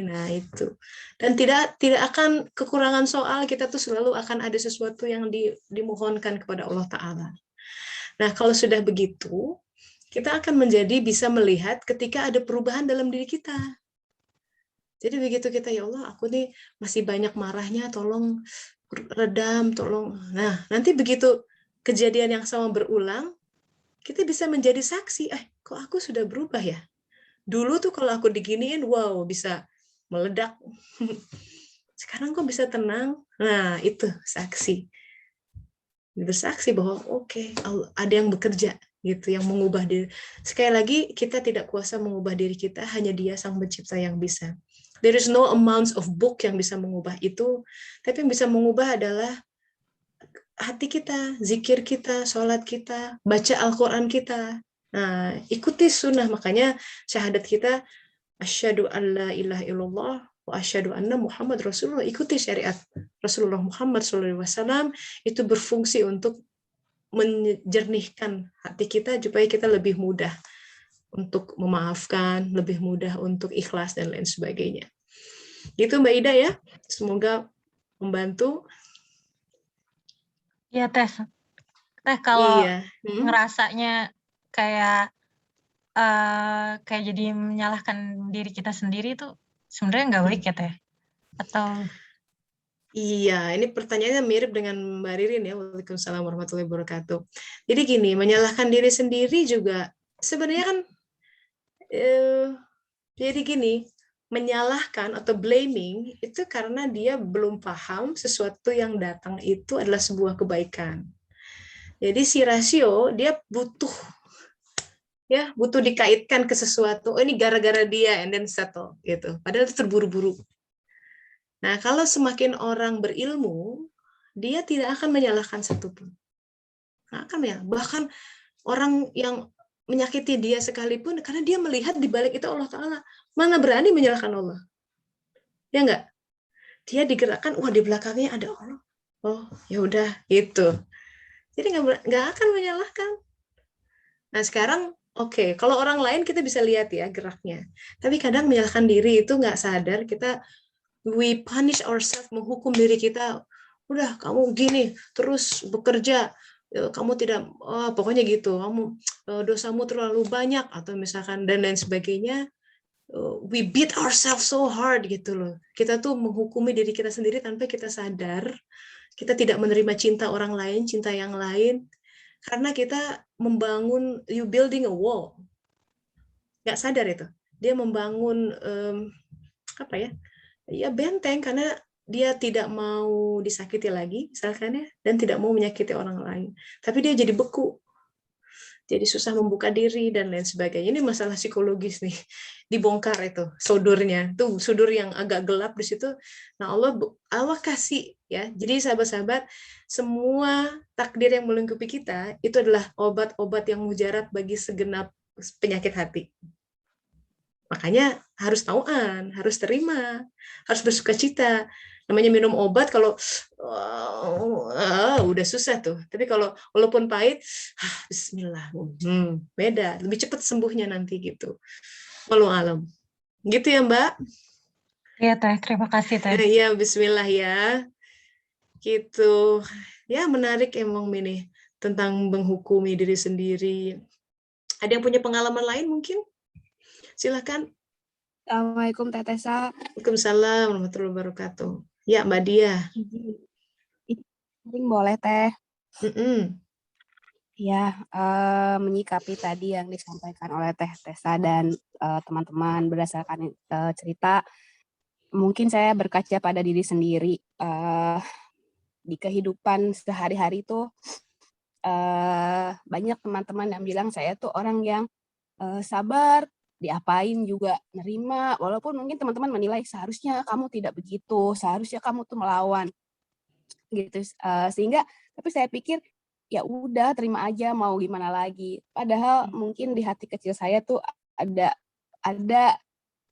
Nah itu. Dan tidak akan kekurangan soal, kita tuh selalu akan ada sesuatu yang dimohonkan kepada Allah Ta'ala. Nah kalau sudah begitu, kita akan menjadi bisa melihat ketika ada perubahan dalam diri kita. Jadi begitu kita, ya Allah, aku nih masih banyak marahnya, tolong redam, tolong. Nah, nanti begitu kejadian yang sama berulang, kita bisa menjadi saksi, kok aku sudah berubah ya? Dulu tuh kalau aku diginiin, wow, bisa meledak. Sekarang kok bisa tenang? Nah, itu saksi. Bersaksi bahwa oke, ada yang bekerja gitu, yang mengubah diri. Sekali lagi, kita tidak kuasa mengubah diri kita, hanya Dia Sang Pencipta yang bisa. There is no amounts of book yang bisa mengubah itu, tapi yang bisa mengubah adalah hati kita, zikir kita, sholat kita, baca Al-Quran kita. Nah, ikuti sunnah, makanya syahadat kita, asyhadu an la ilaha illallah wa wa asyhadu anna Muhammad Rasulullah, ikuti syariat Rasulullah Muhammad SAW, itu berfungsi untuk menjernihkan hati kita supaya kita lebih mudah untuk memaafkan, lebih mudah untuk ikhlas dan lain sebagainya. Gitu Mbak Ida ya. Semoga membantu. Iya Teh. Teh kalau Iya. ngerasanya kayak kayak jadi menyalahkan diri kita sendiri itu sebenarnya nggak baik ya Teh? Atau Iya, ini pertanyaannya mirip dengan Mbak Ririn ya. Waalaikumsalam warahmatullahi wabarakatuh. Jadi gini, menyalahkan diri sendiri juga sebenarnya kan jadi gini, menyalahkan atau blaming itu karena dia belum paham sesuatu yang datang itu adalah sebuah kebaikan. Jadi si rasio dia butuh dikaitkan ke sesuatu. Oh, ini gara-gara dia, and then settle gitu. Padahal itu terburu-buru. Nah, kalau semakin orang berilmu, dia tidak akan menyalahkan satupun. Nggak akan ya. Bahkan orang yang menyakiti dia sekalipun, karena dia melihat di balik itu Allah Ta'ala, mana berani menyalahkan Allah. Ya enggak? Dia digerakkan, wah di belakangnya ada Allah. Oh, ya udah gitu. Jadi nggak akan menyalahkan. Nah sekarang, oke, kalau orang lain kita bisa lihat ya geraknya. Tapi kadang menyalahkan diri itu nggak sadar, we punish ourselves, menghukum diri kita. Udah, kamu gini, terus bekerja, kamu tidak, pokoknya gitu, kamu dosamu terlalu banyak, atau misalkan dan lain sebagainya. We beat ourselves so hard gitu loh. Kita tuh menghukumi diri kita sendiri tanpa kita sadar. Kita tidak menerima cinta orang lain, cinta yang lain, karena kita membangun, you building a wall. Nggak sadar itu. Dia membangun benteng karena dia tidak mau disakiti lagi, misalkan ya, dan tidak mau menyakiti orang lain. Tapi dia jadi beku, jadi susah membuka diri dan lain sebagainya. Ini masalah psikologis nih, dibongkar itu sudurnya, tuh sudur yang agak gelap di situ. Nah Allah kasih ya. Jadi sahabat-sahabat, semua takdir yang melingkupi kita itu adalah obat-obat yang mujarab bagi segenap penyakit hati. Makanya harus tauan, harus terima, harus bersukacita. Namanya minum obat kalau udah susah tuh. Tapi kalau walaupun pahit, bismillah, beda, lebih cepat sembuhnya nanti gitu. Wallahu alam. Gitu ya Mbak? Iya Teh, terima kasih Teh. Iya, bismillah ya. Gitu. Ya menarik emang ini tentang menghukumi diri sendiri. Ada yang punya pengalaman lain mungkin? Silakan. Assalamualaikum Teh Tessa. Waalaikumsalam warahmatullahi wabarakatuh. Ya Mbak Dia. Boleh Teh? Ya, menyikapi tadi yang disampaikan oleh Teh Tessa dan teman-teman berdasarkan cerita, mungkin saya berkaca pada diri sendiri. Di kehidupan sehari-hari itu banyak teman-teman yang bilang saya tuh orang yang sabar, diapain juga nerima, walaupun mungkin teman-teman menilai seharusnya kamu tidak begitu, seharusnya kamu tuh melawan, gitu. Sehingga, tapi saya pikir ya udah terima aja, mau gimana lagi. Padahal mungkin di hati kecil saya tuh ada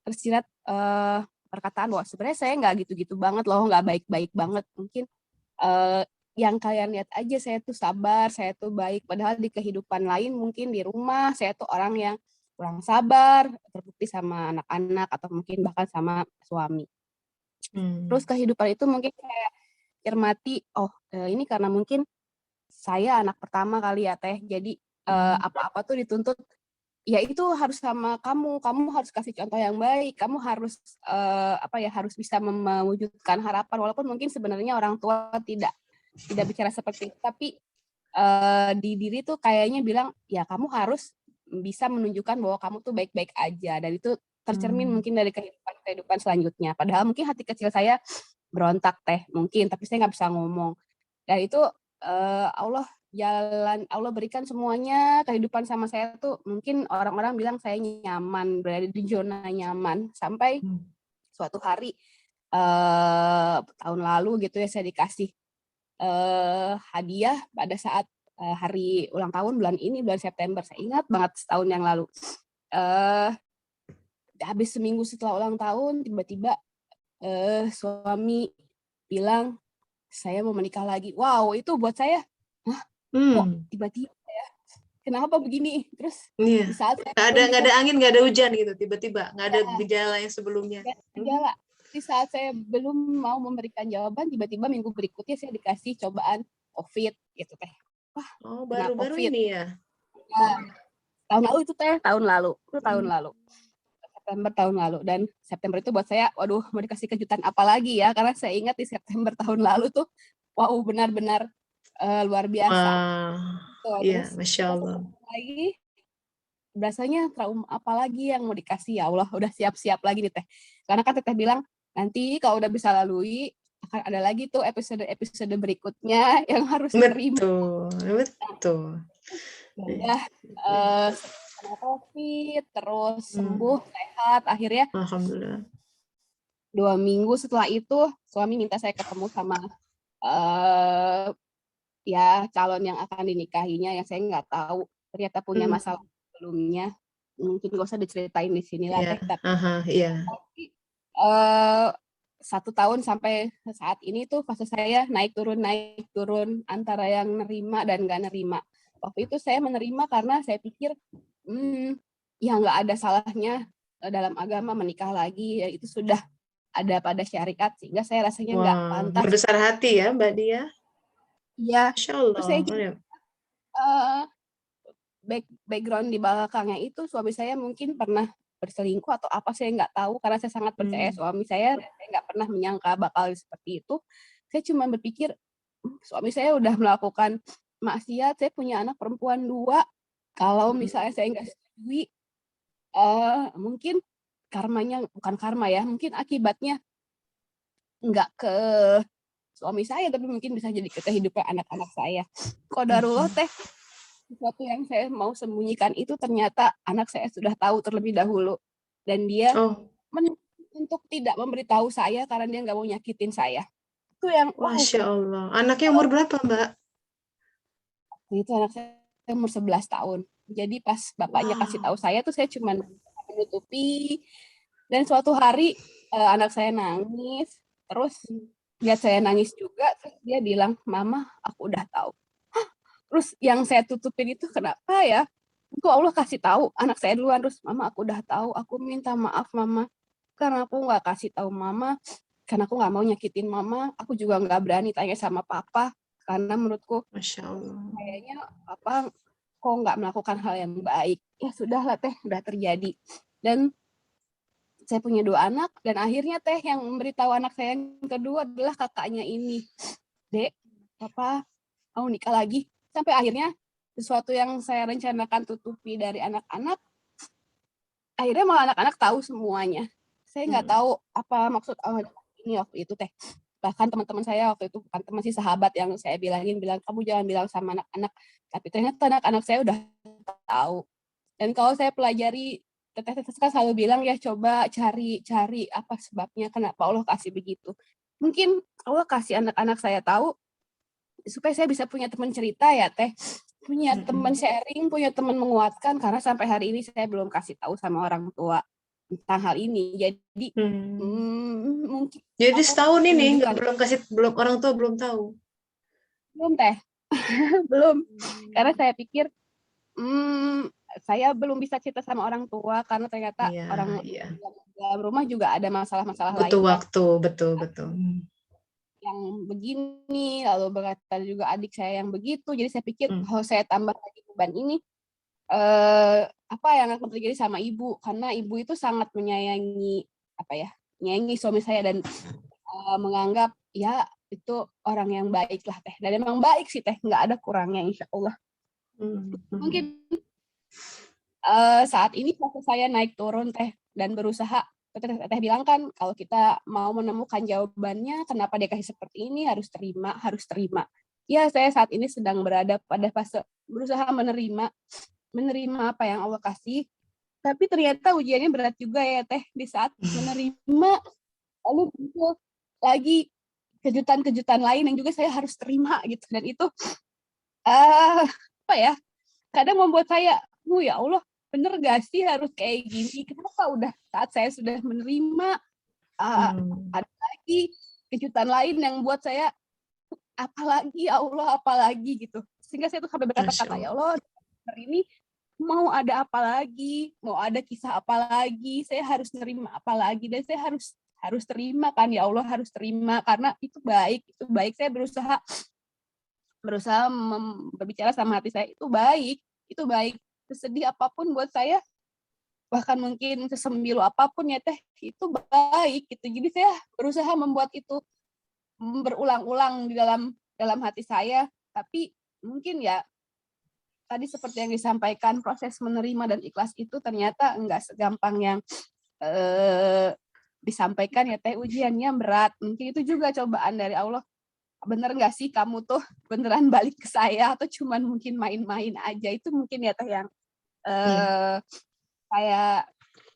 tersirat perkataan bahwa sebenarnya saya nggak gitu-gitu banget loh, nggak baik-baik banget. Mungkin yang kalian lihat aja saya tuh sabar, saya tuh baik. Padahal di kehidupan lain mungkin di rumah saya tuh orang yang kurang sabar, terbukti sama anak-anak atau mungkin bahkan sama suami. Terus kehidupan itu mungkin kayak cermati, ini karena mungkin saya anak pertama kali ya Teh, jadi apa-apa tuh dituntut, ya itu harus sama kamu harus kasih contoh yang baik, kamu harus harus bisa mewujudkan harapan, walaupun mungkin sebenarnya orang tua tidak bicara seperti itu, tapi di diri tuh kayaknya bilang, ya kamu harus bisa menunjukkan bahwa kamu tuh baik-baik aja, dan itu tercermin mungkin dari kehidupan selanjutnya. Padahal mungkin hati kecil saya berontak Teh, mungkin, tapi saya nggak bisa ngomong. Dan itu Allah berikan semuanya kehidupan sama saya tuh, mungkin orang-orang bilang saya nyaman, berada di zona nyaman, sampai suatu hari tahun lalu gitu ya, saya dikasih hadiah pada saat hari ulang tahun bulan September. Saya ingat banget setahun yang lalu. Habis seminggu setelah ulang tahun, tiba-tiba suami bilang saya mau menikah lagi. Wow, itu buat saya, hah, kok tiba-tiba ya? Kenapa begini? Terus Iya. di saat saya Nggak ada angin, nggak ada hujan gitu, tiba-tiba nggak ada gejala yang sebelumnya. gejala. Di saat saya belum mau memberikan jawaban, tiba-tiba minggu berikutnya saya dikasih cobaan COVID gitu teh. Wah, Oh, kena baru-baru COVID. ini ya? Ya, tahun lalu itu teh, tahun lalu. September tahun lalu. Dan September itu buat saya, waduh, mau dikasih kejutan apa lagi ya? Karena saya ingat di September tahun lalu tuh, wow, benar-benar luar biasa. Wah, iya, Masya Allah. Lagi, rasanya trauma apa lagi yang mau dikasih, ya Allah, udah siap-siap lagi nih teh. Karena kan teteh bilang, nanti kalau udah bisa lalui, akan ada lagi tuh episode berikutnya yang harus diterima. Betul. Udah kena COVID, terus sembuh, sehat, akhirnya Alhamdulillah. 2 minggu setelah itu suami minta saya ketemu sama ya calon yang akan dinikahinya, yang saya nggak tahu ternyata punya masalah sebelumnya. Mungkin gak usah diceritain di sini lah teh, tapi 1 tahun sampai saat ini tuh fase saya naik turun antara yang nerima dan nggak nerima. Waktu itu saya menerima karena saya pikir ya nggak ada salahnya dalam agama menikah lagi, ya itu sudah ada pada syariat, sehingga saya rasanya nggak pantas. Berbesar hati ya Mbak Dia. Iya. Masya Allah. Terus saya juga, background di belakangnya itu suami saya mungkin pernah berselingkuh atau apa, saya nggak tahu, karena saya sangat percaya suami saya nggak pernah menyangka bakal seperti itu. Saya cuma berpikir suami saya udah melakukan maksiat, saya punya anak perempuan 2, kalau misalnya saya nggak setujui, mungkin karmanya, bukan karma ya, mungkin akibatnya nggak ke suami saya, tapi mungkin bisa jadi ke kehidupan anak-anak saya. Qadarullah teh, sesuatu yang saya mau sembunyikan itu ternyata anak saya sudah tahu terlebih dahulu, dan dia untuk tidak memberitahu saya karena dia nggak mau nyakitin saya. Itu yang Masya Allah. Anaknya umur berapa Mbak? Itu anak saya umur 11 tahun. Jadi pas bapaknya kasih tahu saya tuh saya cuma menutupi, dan suatu hari anak saya nangis, terus lihat saya nangis juga, terus dia bilang, "Mama, aku udah tahu." Terus yang saya tutupin itu kenapa ya? Itu Allah kasih tahu anak saya duluan, terus, "Mama, aku udah tahu, aku minta maaf Mama, karena aku nggak kasih tahu Mama, karena aku nggak mau nyakitin Mama, aku juga nggak berani tanya sama Papa, karena menurutku Masya Allah, kayaknya Papa kok nggak melakukan hal yang baik." Ya sudahlah teh, udah terjadi. Dan saya punya 2 anak, dan akhirnya teh yang memberitahu anak saya yang kedua adalah kakaknya ini. "Dek, Papa mau nikah lagi." Sampai akhirnya sesuatu yang saya rencanakan tutupi dari anak-anak, akhirnya malah anak-anak tahu semuanya. Saya nggak tahu apa maksud ini waktu itu teh. Bahkan teman-teman saya waktu itu, bukan teman sih, sahabat, yang saya bilang, "Kamu jangan bilang sama anak-anak." Tapi ternyata anak-anak saya udah tahu. Dan kalau saya pelajari, teteh kan selalu bilang ya, coba cari apa sebabnya, kenapa Allah kasih begitu. Mungkin Allah kasih anak-anak saya tahu supaya saya bisa punya teman cerita ya teh, punya teman sharing, punya teman menguatkan, karena sampai hari ini saya belum kasih tahu sama orang tua tentang hal ini. Jadi mungkin jadi setahun ini belum orang tua belum tahu. Belum teh. Belum. Karena saya pikir saya belum bisa cerita sama orang tua, karena ternyata orang dalam rumah juga ada masalah-masalah lain. Butuh waktu, betul. Yang begini, lalu berkata juga adik saya yang begitu. Jadi saya pikir kalau saya tambah lagi beban ini, apa yang akan terjadi sama ibu? Karena ibu itu sangat menyayangi suami saya, dan menganggap ya itu orang yang baik lah teh. Dan memang baik sih teh, nggak ada kurangnya insya Allah. Mungkin saat ini proses saya naik turun teh, dan berusaha. Teh bilang kan kalau kita mau menemukan jawabannya kenapa dia kasih seperti ini, harus terima. Ya, saya saat ini sedang berada pada fase berusaha menerima apa yang Allah kasih. Tapi ternyata ujiannya berat juga ya teh, di saat menerima lalu muncul lagi kejutan-kejutan lain yang juga saya harus terima gitu. Dan itu kadang membuat saya, ya Allah, bener gak sih harus kayak gini? Kenapa udah saat saya sudah menerima, Ada lagi kejutan lain yang buat saya apalagi ya Allah, apalagi gitu. Sehingga saya tuh sampai berkata-kata, ya Allah, hari ini mau ada apa lagi, mau ada kisah apa lagi, saya harus nerima apa lagi, dan saya harus terima kan, ya Allah, harus terima karena itu baik. Saya berusaha berbicara sama hati saya, itu baik. Sesedih apapun buat saya, bahkan mungkin sesembilu apapun ya teh, itu baik gitu. Jadi saya berusaha membuat itu berulang-ulang di dalam hati saya. Tapi mungkin ya tadi seperti yang disampaikan, proses menerima dan ikhlas itu ternyata enggak segampang yang disampaikan ya teh. Ujiannya berat. Mungkin itu juga cobaan dari Allah. Bener nggak sih kamu tuh beneran balik ke saya atau cuman mungkin main-main aja? Itu mungkin ya teh yang saya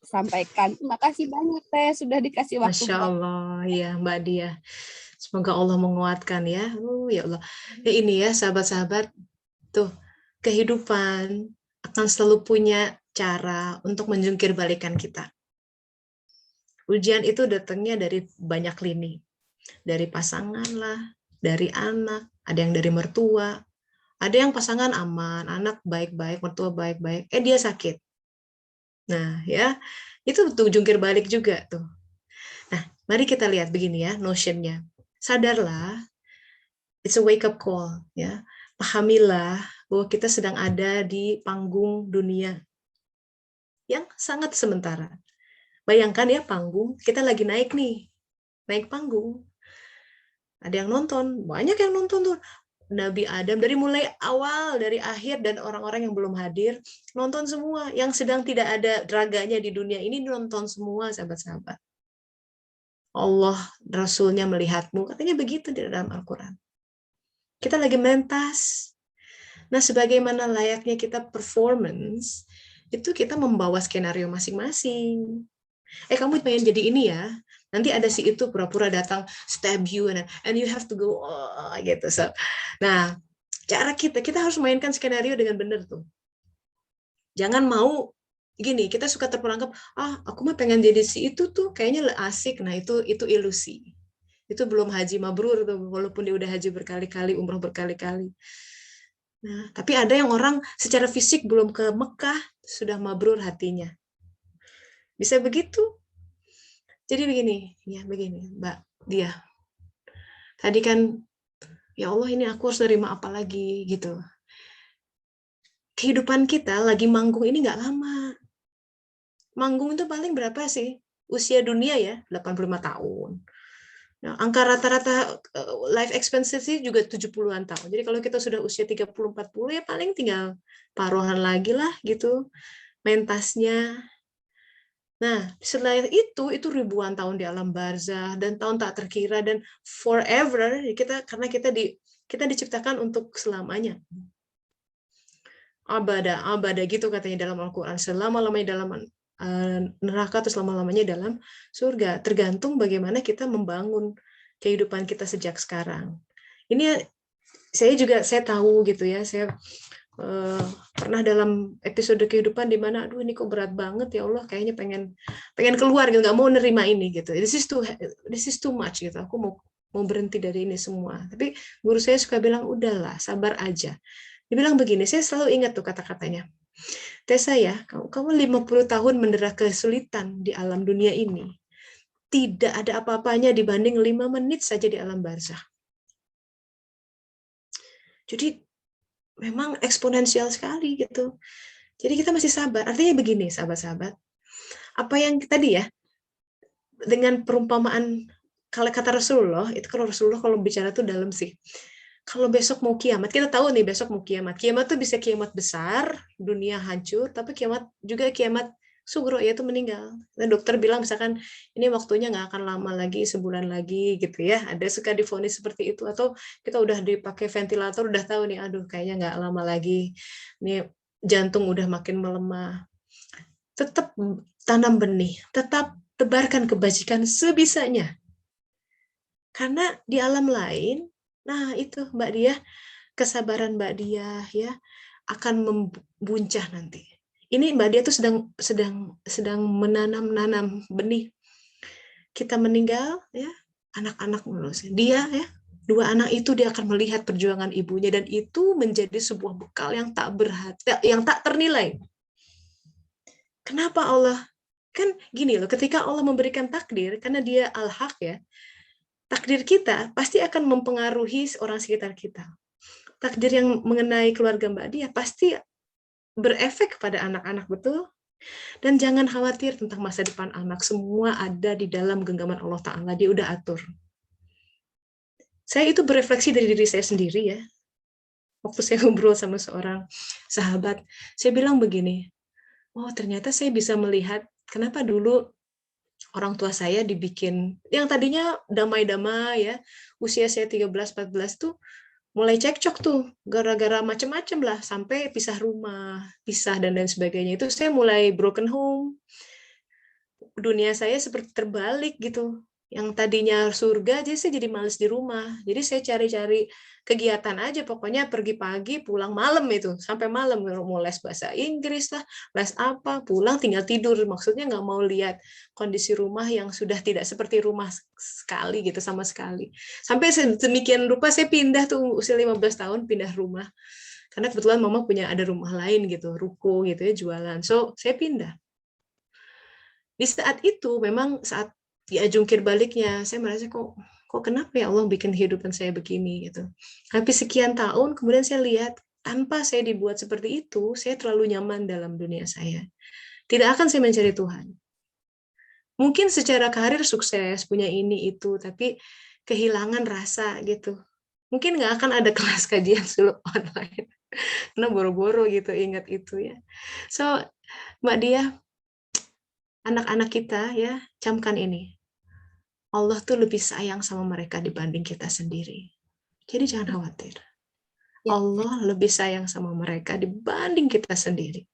sampaikan. Terima kasih banyak teh sudah dikasih waktu. Masya Allah, ya Mbak Dia. Semoga Allah menguatkan ya. Ya Allah. Ya ini ya sahabat-sahabat, tuh kehidupan akan selalu punya cara untuk menjungkir balikan kita. Ujian itu datangnya dari banyak lini. Dari pasangan lah, dari anak, ada yang dari mertua, ada yang pasangan aman, anak baik-baik, mertua baik-baik, dia sakit. Nah, ya, itu tuh jungkir balik juga tuh. Nah, mari kita lihat begini ya, notionnya. Sadarlah, it's a wake up call, ya. Pahamilah bahwa kita sedang ada di panggung dunia yang sangat sementara. Bayangkan ya panggung, kita lagi naik nih, naik panggung. Ada yang nonton, banyak yang nonton tuh. Nabi Adam dari mulai awal, dari akhir, dan orang-orang yang belum hadir nonton semua. Yang sedang tidak ada raganya di dunia ini nonton semua, sahabat-sahabat. Allah, Rasulnya melihatmu, katanya begitu di dalam Al-Quran. Kita lagi mentas. Nah, sebagaimana layaknya kita performance, itu kita membawa skenario masing-masing. Kamu pengen jadi ini ya, nanti ada si itu pura-pura datang stab you and you have to go gitu. So, nah, cara kita harus mainkan skenario dengan benar tuh. Jangan mau gini, kita suka terperangkap, aku mah pengen jadi si itu tuh kayaknya asik. Nah, itu ilusi. Itu belum haji mabrur tuh, walaupun dia udah haji berkali-kali, umroh berkali-kali. Nah, tapi ada yang orang secara fisik belum ke Mekah sudah mabrur hatinya. Bisa begitu. Jadi begini, Mbak Dia. Tadi kan, ya Allah ini aku harus nerima apa lagi gitu. Kehidupan kita lagi manggung ini nggak lama. Manggung itu paling berapa sih? Usia dunia ya, 85 tahun. Nah, angka rata-rata life expectancy juga 70-an tahun. Jadi kalau kita sudah usia 30-40 ya paling tinggal paruhan lagi lah gitu. Mentasnya. Nah, setelah itu ribuan tahun di alam barzah dan tahun tak terkira dan forever karena kita diciptakan untuk selamanya. Abada gitu katanya dalam Al-Qur'an, selama-lamanya dalam neraka atau selama-lamanya dalam surga, tergantung bagaimana kita membangun kehidupan kita sejak sekarang. Ini saya tahu gitu ya, saya pernah dalam episode kehidupan di mana aduh ini kok berat banget ya Allah, kayaknya pengen keluar gitu, nggak mau nerima ini gitu. This is too much gitu. Aku mau berhenti dari ini semua. Tapi guru saya suka bilang udahlah, sabar aja. Dia bilang begini, saya selalu ingat tuh kata-katanya. Tessa ya, kamu 50 tahun mendera kesulitan di alam dunia ini. Tidak ada apa-apanya dibanding 5 menit saja di alam barzah. Jadi memang eksponensial sekali gitu. Jadi kita masih sabar. Artinya begini, sahabat-sahabat. Apa yang tadi ya, dengan perumpamaan kalau kata Rasulullah, itu kalau Rasulullah kalau bicara tuh dalam sih. Kalau besok mau kiamat, kita tahu nih besok mau kiamat. Kiamat tuh bisa kiamat besar, dunia hancur, tapi kiamat juga kiamat sugro, yaitu meninggal. Dan dokter bilang misalkan ini waktunya nggak akan lama lagi, sebulan lagi gitu ya. Ada suka divonis seperti itu, atau kita udah dipakai ventilator, udah tahu nih, aduh kayaknya nggak lama lagi, ini jantung udah makin melemah. Tetap tanam benih, tetap tebarkan kebajikan sebisanya. Karena di alam lain, nah itu Mbak Dia, kesabaran Mbak Dia ya akan membuncah nanti. Ini Mbak Dia tuh sedang menanam benih. kita meninggal, ya, anak-anak dia, ya, 2 anak itu dia akan melihat perjuangan ibunya, dan itu menjadi sebuah bekal yang tak ternilai. Kenapa Allah? Kan gini loh, ketika Allah memberikan takdir, karena dia al-haq, ya, takdir kita pasti akan mempengaruhi orang sekitar kita. Takdir yang mengenai keluarga Mbak Dia pasti berefek pada anak-anak, betul? Dan jangan khawatir tentang masa depan anak, semua ada di dalam genggaman Allah Ta'ala, dia udah atur. Saya itu berefleksi dari diri saya sendiri, ya. Waktu saya ngobrol sama seorang sahabat, saya bilang begini, oh ternyata saya bisa melihat kenapa dulu orang tua saya dibikin, yang tadinya damai-damai, ya, usia saya 13-14 tuh, mulai cekcok tuh, gara-gara macam-macam lah, sampai pisah rumah, pisah dan lain sebagainya. Itu saya mulai broken home. Dunia saya seperti terbalik gitu. Yang tadinya surga, jadi males di rumah. Jadi saya cari-cari kegiatan aja, pokoknya pergi pagi, pulang malam itu, sampai malam, mau les bahasa Inggris lah, les apa, pulang tinggal tidur. Maksudnya nggak mau lihat kondisi rumah yang sudah tidak seperti rumah sekali gitu, sama sekali. Sampai sedemikian rupa saya pindah tuh, usia 15 tahun pindah rumah. Karena kebetulan mama ada rumah lain gitu, ruko gitu ya, jualan. So, saya pindah. Di saat itu, memang saat ya jungkir baliknya, saya merasa kok kenapa ya Allah bikin kehidupan saya begini gitu. Tapi sekian tahun kemudian saya lihat, tanpa saya dibuat seperti itu, saya terlalu nyaman dalam dunia saya. Tidak akan saya mencari Tuhan. Mungkin secara karir sukses, punya ini itu, tapi kehilangan rasa gitu. Mungkin nggak akan ada kelas kajian suluk online. Karena boro-boro gitu ingat itu, ya. So, Mbak Dia, anak-anak kita, ya, camkan ini. Allah tuh lebih sayang sama mereka dibanding kita sendiri. Jadi jangan khawatir. Allah lebih sayang sama mereka dibanding kita sendiri.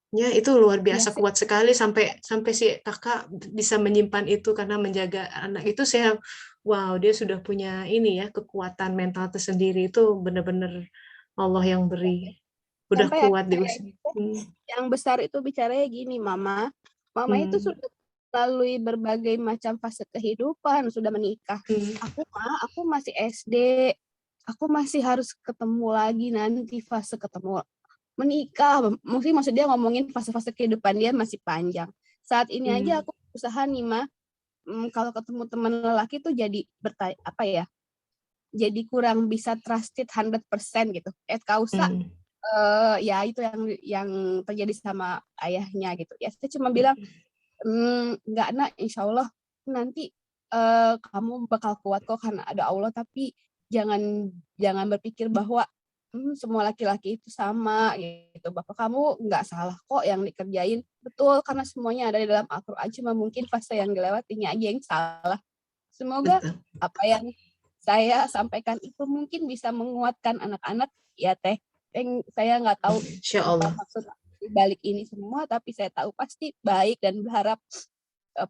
Ya, itu luar biasa kuat sekali, sampai si kakak bisa menyimpan itu karena menjaga anak itu. Saya, wow, dia sudah punya ini ya, kekuatan mental tersendiri. Itu benar-benar Allah yang beri. Udah Sampai kuat di usia. Yang besar itu bicaranya gini, Mama itu sudah melalui berbagai macam fase kehidupan, sudah menikah. Aku masih SD, aku masih harus ketemu lagi nanti fase ketemu menikah. Mungkin maksud dia ngomongin fase-fase kehidupan dia masih panjang. Saat ini aja aku usaha nih, Ma, kalau ketemu teman lelaki tuh jadi jadi kurang bisa trusted 100% gitu. Kausa ya itu yang terjadi sama ayahnya gitu. Ya saya cuma bilang, enggak nak, insya Allah nanti kamu bakal kuat kok karena ada Allah, tapi jangan berpikir bahwa semua laki-laki itu sama gitu. Bapak kamu nggak salah kok yang dikerjain, betul, karena semuanya ada di dalam Al-Quran, cuma mungkin fase yang dilewatinya aja yang salah. Semoga apa yang saya sampaikan itu mungkin bisa menguatkan anak-anak, ya Teh. Saya nggak tahu maksud di balik ini semua, tapi saya tahu pasti baik dan berharap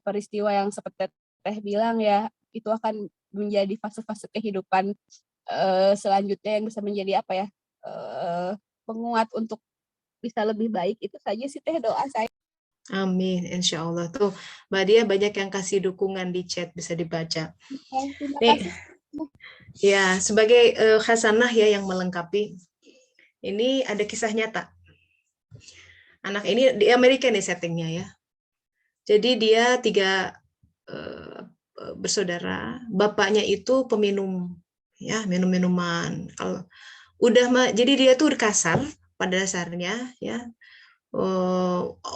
peristiwa yang seperti Teh bilang ya, itu akan menjadi fase-fase kehidupan selanjutnya yang bisa menjadi penguat untuk bisa lebih baik. Itu saja sih Teh doa saya. Amin, insya Allah. Tuh, Mbak Dia banyak yang kasih dukungan di chat, bisa dibaca. Nih, ya, sebagai khasanah ya yang melengkapi, ini ada kisah nyata. Anak ini di Amerika nih settingnya ya. Jadi dia 3 bersaudara, bapaknya itu peminum, ya, minum-minuman. Kalau jadi dia tuh kasar pada dasarnya, ya.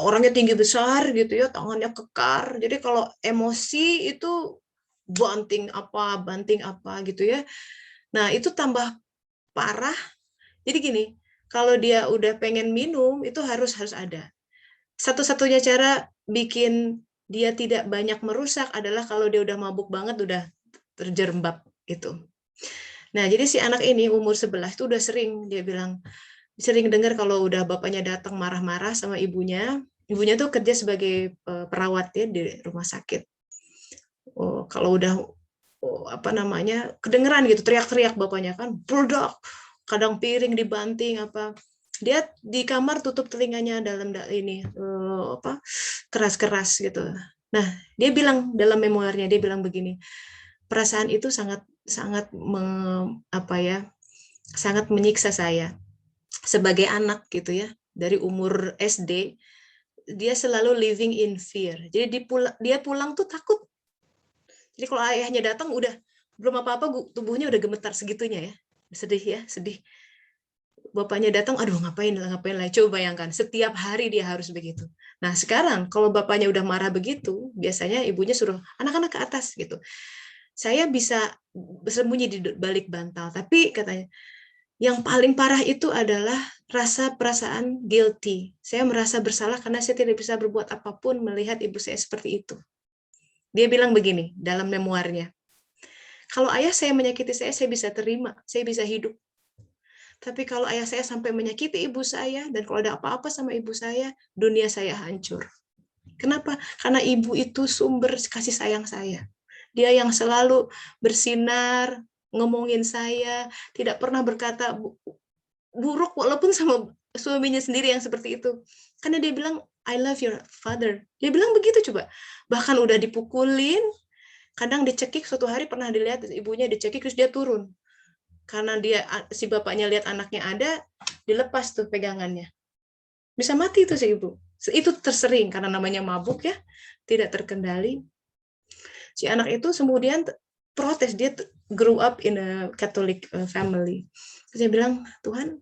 Orangnya tinggi besar gitu ya, tangannya kekar. Jadi kalau emosi itu banting apa gitu ya. Nah, itu tambah parah. Jadi gini, kalau dia udah pengen minum itu harus ada. Satu-satunya cara bikin dia tidak banyak merusak adalah kalau dia udah mabuk banget, udah terjerembab gitu. Nah, jadi si anak ini umur 11 itu udah sering, dia bilang, sering dengar kalau udah bapaknya datang marah-marah sama ibunya. Ibunya tuh kerja sebagai perawat ya di rumah sakit. Kalau udah kedengeran gitu teriak-teriak bapaknya kan, budak, kadang piring dibanting apa. Dia di kamar tutup telinganya dalam ini keras-keras gitu. Nah, dia bilang dalam memoirnya, dia bilang begini, perasaan itu sangat sangat menyiksa saya sebagai anak gitu ya. Dari umur SD, dia selalu living in fear. Jadi dia pulang tuh takut. Jadi kalau ayahnya datang udah belum apa-apa tubuhnya udah gemetar segitunya ya. Sedih. Bapaknya datang, aduh ngapain lah. Coba bayangkan, setiap hari dia harus begitu. Nah sekarang kalau bapaknya udah marah begitu, biasanya ibunya suruh anak-anak ke atas gitu. Saya bisa bersembunyi di balik bantal, tapi katanya yang paling parah itu adalah perasaan guilty. Saya merasa bersalah karena saya tidak bisa berbuat apapun melihat ibu saya seperti itu. Dia bilang begini dalam memoirnya, kalau ayah saya menyakiti saya bisa terima, saya bisa hidup. Tapi kalau ayah saya sampai menyakiti ibu saya, dan kalau ada apa-apa sama ibu saya, dunia saya hancur. Kenapa? Karena ibu itu sumber kasih sayang saya. Dia yang selalu bersinar, ngomongin saya, tidak pernah berkata buruk walaupun sama suaminya sendiri yang seperti itu. Karena dia bilang, I love your father. Dia bilang begitu coba. Bahkan udah dipukulin, kadang dicekik, suatu hari pernah dilihat ibunya dicekik terus dia turun. Karena si bapaknya lihat anaknya ada, dilepas tuh pegangannya. Bisa mati tuh si ibu. Itu tersering karena namanya mabuk ya, tidak terkendali. Si anak itu kemudian protes, dia grew up in a Catholic family. Terus dia bilang, Tuhan,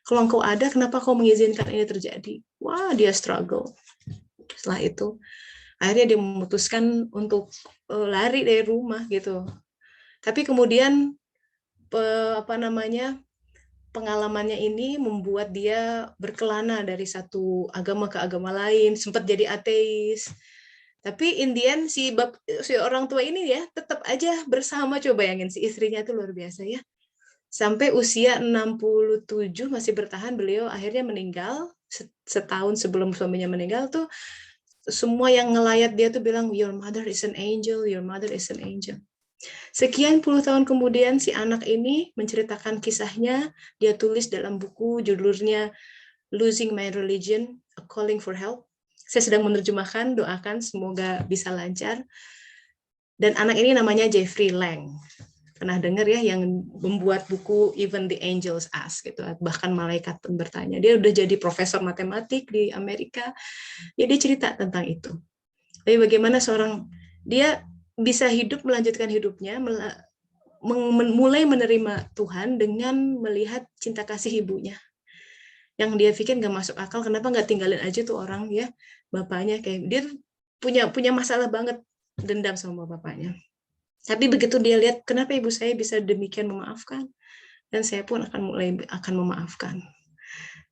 kalau Engkau ada, kenapa Kau mengizinkan ini terjadi? Wah, dia struggle. Setelah itu, akhirnya dia memutuskan untuk lari dari rumah gitu. Tapi kemudian pengalamannya ini membuat dia berkelana dari satu agama ke agama lain, sempat jadi ateis. Tapi in the end si orang tua ini ya tetap aja bersama. Coba bayangin, si istrinya itu luar biasa ya. Sampai usia 67 masih bertahan. Beliau akhirnya meninggal setahun sebelum suaminya meninggal tuh, semua yang ngelayat dia tuh bilang, your mother is an angel, your mother is an angel. Sekian puluh tahun kemudian si anak ini menceritakan kisahnya, dia tulis dalam buku judulnya Losing My Religion, A Calling for Help. Saya sedang menerjemahkan, doakan semoga bisa lancar. Dan anak ini namanya Jeffrey Lang. Pernah dengar ya, yang membuat buku Even the Angels Ask gitu, bahkan malaikat pun bertanya. Dia udah jadi profesor matematik di Amerika. Dia cerita tentang itu. Tapi bagaimana dia bisa hidup, melanjutkan hidupnya, mulai menerima Tuhan dengan melihat cinta kasih ibunya. Yang dia pikir nggak masuk akal, kenapa nggak tinggalin aja tuh orang ya, bapaknya kayak dia punya masalah banget, dendam sama bapaknya. Tapi begitu dia lihat kenapa ibu saya bisa demikian memaafkan, dan saya pun akan memaafkan.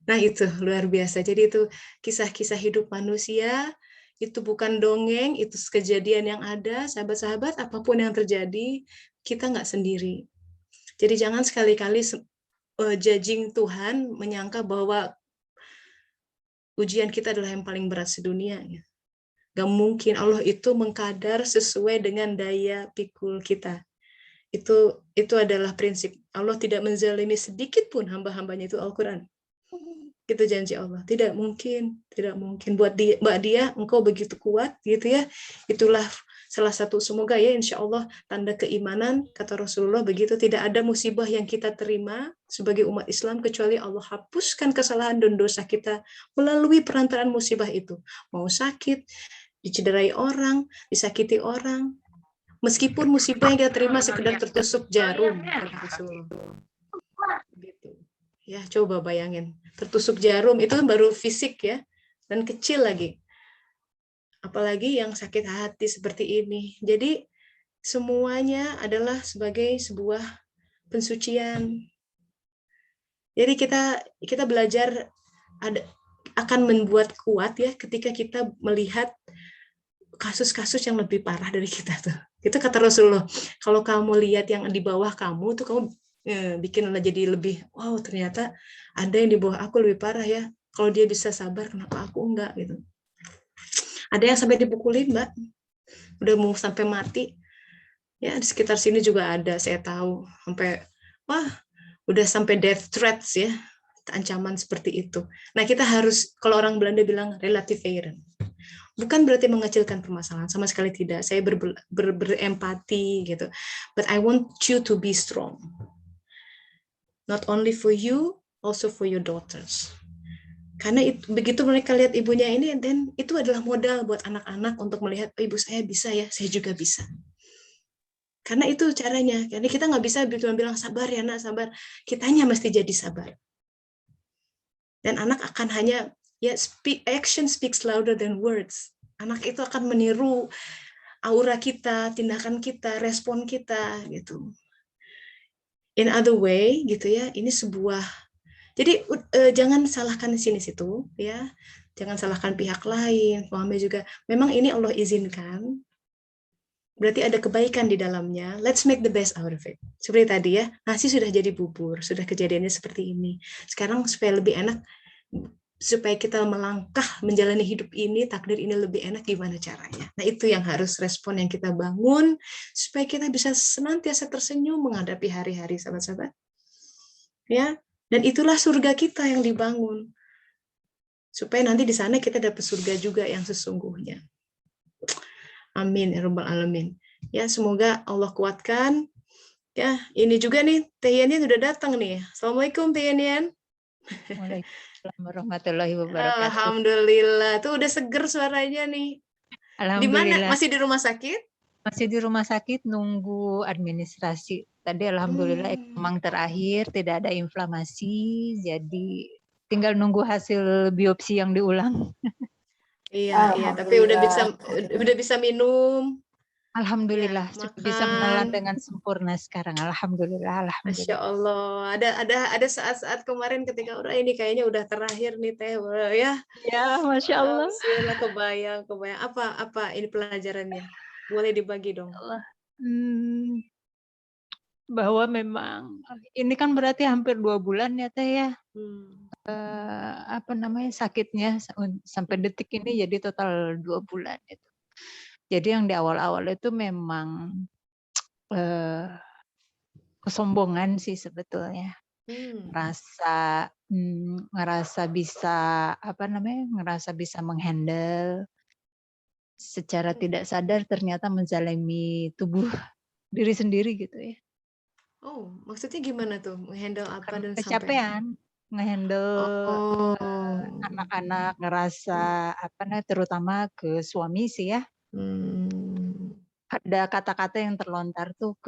Nah itu luar biasa. Jadi itu kisah-kisah hidup manusia. Itu bukan dongeng, itu kejadian yang ada, sahabat-sahabat, apapun yang terjadi, kita nggak sendiri. Jadi jangan sekali-kali judging Tuhan, menyangka bahwa ujian kita adalah yang paling berat sedunia. Nggak mungkin, Allah itu mengkadar sesuai dengan daya pikul kita. Itu adalah prinsip. Allah tidak menzalimi sedikit pun hamba-hambanya, itu Al-Quran. Itu janji Allah. Tidak mungkin buat dia engkau begitu kuat gitu ya. Itulah salah satu, semoga ya insya Allah tanda keimanan, kata Rasulullah begitu. Tidak ada musibah yang kita terima sebagai umat Islam kecuali Allah hapuskan kesalahan dan dosa kita melalui perantaraan musibah itu. Mau sakit, dicederai orang, disakiti orang, meskipun musibah yang kita terima sekedar tertusuk jarum, kata Rasulullah. Gitu. Ya, coba bayangin, tertusuk jarum itu baru fisik ya, dan kecil lagi. Apalagi yang sakit hati seperti ini. Jadi semuanya adalah sebagai sebuah pensucian. Jadi kita belajar akan membuat kuat ya ketika kita melihat kasus-kasus yang lebih parah dari kita tuh. Itu kata Rasulullah, kalau kamu lihat yang di bawah kamu tuh, kamu bikinlah jadi lebih, wow ternyata ada yang di bawah aku lebih parah ya. Kalau dia bisa sabar, kenapa aku enggak gitu. Ada yang sampai dipukulin, Mbak. Udah mau sampai mati. Ya, di sekitar sini juga ada, saya tahu. Sampai, udah sampai death threats ya. Ancaman seperti itu. Nah, kita harus, kalau orang Belanda bilang relativeren. Bukan berarti mengecilkan permasalahan, sama sekali tidak. Saya berempati gitu. But I want you to be strong. Not only for you, also for your daughters. Karena begitu mereka lihat ibunya ini, dan itu adalah modal buat anak-anak untuk melihat, oh, ibu saya bisa ya, saya juga bisa. Karena itu caranya. Karena kita nggak bisa bilang sabar ya nak, sabar. Kitanya mesti jadi sabar. Dan anak akan hanya ya action speaks louder than words. Anak itu akan meniru aura kita, tindakan kita, respon kita gitu. In other way gitu ya, ini sebuah. Jadi jangan salahkan sini situ ya. Jangan salahkan pihak lain. Mama juga memang ini Allah izinkan. Berarti ada kebaikan di dalamnya. Let's make the best out of it. Seperti tadi ya, nasi sudah jadi bubur, sudah kejadiannya seperti ini. Sekarang supaya lebih enak, supaya kita melangkah menjalani hidup ini, takdir ini lebih enak, gimana caranya? Nah, itu yang harus respon yang kita bangun, supaya kita bisa senantiasa tersenyum menghadapi hari-hari, sahabat-sahabat. Ya, dan itulah surga kita yang dibangun. Supaya nanti di sana kita dapat surga juga yang sesungguhnya. Amin ya rabbal alamin. Ya, semoga Allah kuatkan. Ya, ini juga nih Teh Yenian udah datang nih. Assalamualaikum Teh Yenian. Waalaikumsalam warahmatullahi wabarakatuh. Alhamdulillah, tuh udah seger suaranya nih. Di mana? Masih di rumah sakit? Masih di rumah sakit nunggu administrasi. Tadi alhamdulillah emang terakhir tidak ada inflamasi, jadi tinggal nunggu hasil biopsi yang diulang. Iya, iya, tapi udah bisa minum. Alhamdulillah ya, bisa menelan dengan sempurna sekarang. Alhamdulillah, Masya Allah. Ada saat-saat kemarin ketika udah ini kayaknya udah terakhir nih Teh, ya. Ya, Masya Allah. Bismillah, kebayang. Apa ini pelajarannya? Boleh dibagi dong. Bahwa memang ini kan berarti hampir 2 bulan ya Teh ya. Sakitnya sampai detik ini jadi total 2 bulan itu. Jadi yang di awal-awal itu memang kesombongan sih sebetulnya. Ngerasa bisa menghandle, secara tidak sadar ternyata menzalimi tubuh diri sendiri gitu ya. Oh, maksudnya gimana tuh? Menghandle apa dan kecapean, ngehandle anak-anak, ngerasa terutama ke suami sih ya. Ada kata-kata yang terlontar tuh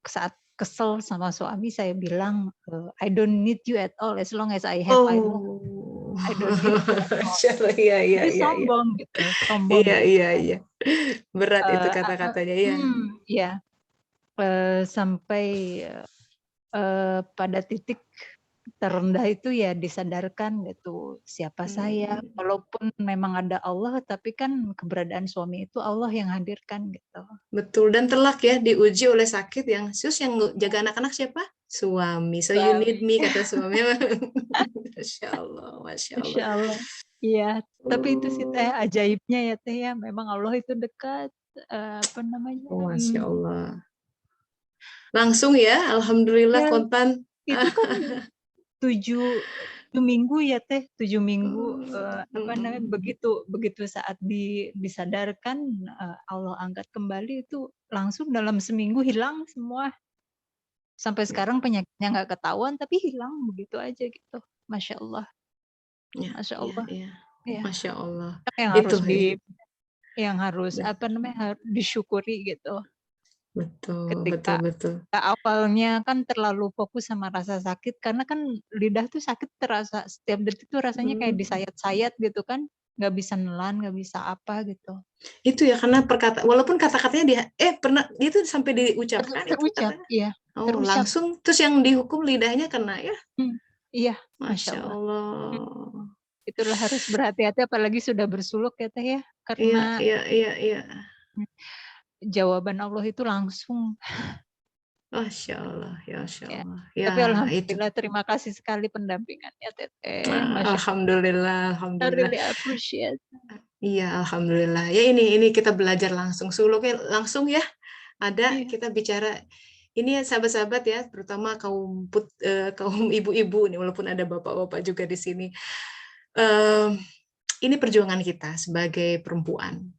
saat kesel sama suami, saya bilang I don't need you at all as long as I have I don't need you. Iya. Sombong gitu. Sombong. Iya. Berat itu kata-katanya ya. Iya. Sampai pada titik terendah itu ya disadarkan gitu siapa saya, walaupun memang ada Allah tapi kan keberadaan suami itu Allah yang hadirkan gitu. Betul, dan telak ya diuji oleh sakit yang jaga anak-anak siapa? Suami. So you need me, kata suami. Masya Allah. Iya, tapi itu sih Teh ajaibnya ya Teh ya, memang Allah itu dekat. Masya Allah. Langsung ya, alhamdulillah kontan. Itu kan 7 minggu ya Teh, 7 minggu begitu saat disadarkan Allah angkat kembali itu langsung dalam seminggu hilang semua. Sampai sekarang penyakitnya nggak ketahuan tapi hilang begitu aja gitu. Masya Allah. Masya Allah. Iya. Masya Allah. Yang harus disyukuri gitu. Betul. Awalnya kan terlalu fokus sama rasa sakit karena kan lidah tuh sakit terasa setiap detik tuh rasanya kayak disayat-sayat gitu kan, nggak bisa nelan, nggak bisa apa gitu. Itu ya karena walaupun kata-katanya pernah itu sampai diucapkan terucap, iya. Terucap. Langsung terus yang dihukum lidahnya kena ya. Iya, Masya Allah. Itulah harus berhati-hati apalagi sudah bersuluk ya Teh ya, karena iya. Jawaban Allah itu langsung. Masya Allah, ya Masya Allah. Tapi alhamdulillah terima kasih sekali pendampingannya Teteh. Alhamdulillah. I really appreciate. Iya, alhamdulillah. Ya ini kita belajar langsung, suluknya langsung ya. Ada kita bicara. Ini ya sahabat-sahabat ya, terutama kaum ibu-ibu nih, walaupun ada bapak-bapak juga di sini. ini perjuangan kita sebagai perempuan.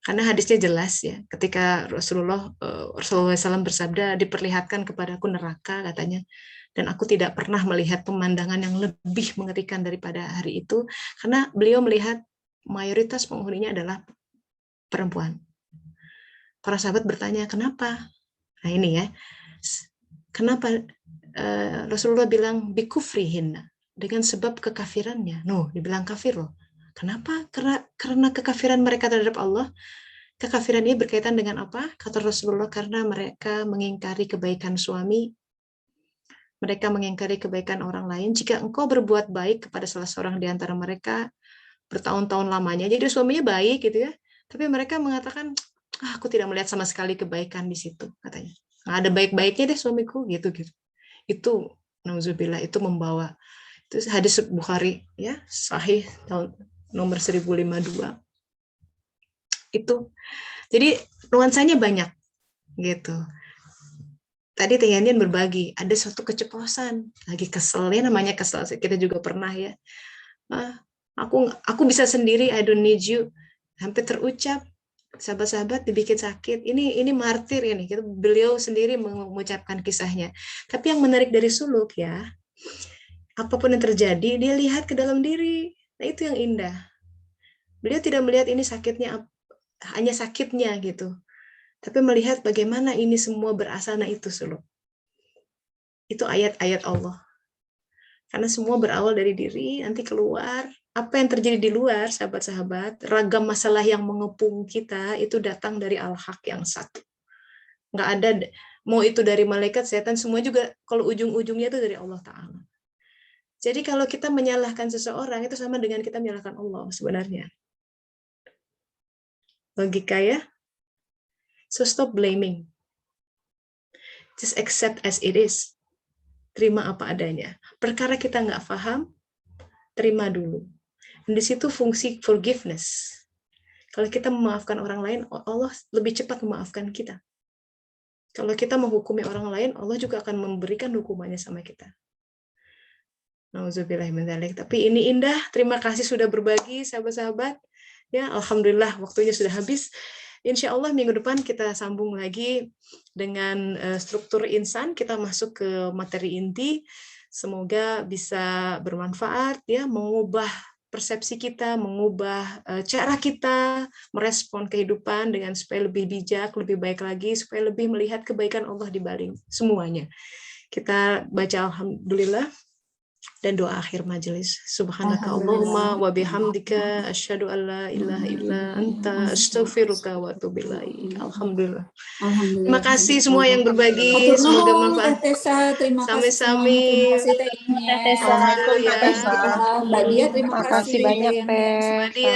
Karena hadisnya jelas ya, ketika Rasulullah SAW bersabda, diperlihatkan kepadaku neraka katanya, dan aku tidak pernah melihat pemandangan yang lebih mengerikan daripada hari itu, karena beliau melihat mayoritas penghuninya adalah perempuan. Para sahabat bertanya, kenapa? Nah ini ya, kenapa Rasulullah bilang bikufrihin, dengan sebab kekafirannya. Dibilang kafir loh. Kenapa? Karena kekafiran mereka terhadap Allah. Kekafiran ini berkaitan dengan apa? Kata Rasulullah, karena mereka mengingkari kebaikan suami, mereka mengingkari kebaikan orang lain. Jika engkau berbuat baik kepada salah seorang di antara mereka bertahun-tahun lamanya, jadi suaminya baik gitu ya, tapi mereka mengatakan, aku tidak melihat sama sekali kebaikan di situ, katanya. Nggak ada baik-baiknya deh suamiku, gitu. Itu, nauzubillah, itu membawa, itu hadis Bukhari, ya, sahih tahun nomor 1052. Itu. Jadi nuansanya banyak gitu. Tadi Teh Yandian berbagi, ada suatu keceplosan, lagi kesel ya, namanya kesel, kita juga pernah ya. Aku bisa sendiri, I don't need you. Sampai terucap, sahabat-sahabat dibikin sakit. Ini martir ini, beliau sendiri mengucapkan kisahnya. Tapi yang menarik dari suluk ya, apapun yang terjadi, dia lihat ke dalam diri. Nah itu yang indah. Beliau tidak melihat ini sakitnya, hanya sakitnya gitu. Tapi melihat bagaimana ini semua berasal, nah itu suluk. Itu ayat-ayat Allah. Karena semua berawal dari diri, nanti keluar. Apa yang terjadi di luar, sahabat-sahabat, ragam masalah yang mengepung kita, itu datang dari Al-Haq yang satu. Nggak ada, mau itu dari malaikat, setan, semua juga, kalau ujung-ujungnya itu dari Allah Ta'ala. Jadi kalau kita menyalahkan seseorang, itu sama dengan kita menyalahkan Allah sebenarnya. Logika ya? So stop blaming. Just accept as it is. Terima apa adanya. Perkara kita nggak paham, terima dulu. Dan di situ fungsi forgiveness. Kalau kita memaafkan orang lain, Allah lebih cepat memaafkan kita. Kalau kita menghukumi orang lain, Allah juga akan memberikan hukumannya sama kita. Nauzubillah min dzalik. Tapi ini indah. Terima kasih sudah berbagi, sahabat-sahabat. Ya, alhamdulillah waktunya sudah habis. Insya Allah minggu depan kita sambung lagi dengan struktur insan. Kita masuk ke materi inti. Semoga bisa bermanfaat, ya, mengubah persepsi kita, mengubah cara kita merespon kehidupan dengan supaya lebih bijak, lebih baik lagi, supaya lebih melihat kebaikan Allah di balik semuanya. Kita baca alhamdulillah dan doa akhir majelis. Subhanaka Allahumma wa bihamdika asyhadu an la ilaha illa anta astaghfiruka wa atubu ilaik. Alhamdulillah. Terima kasih semua yang berbagi, semoga bermanfaat. Sami-sami. Terima kasih Teh Inian. Assalamualaikum, Mbak Dia, terima Makasih kasih banyak, Teh Yandian. Teh.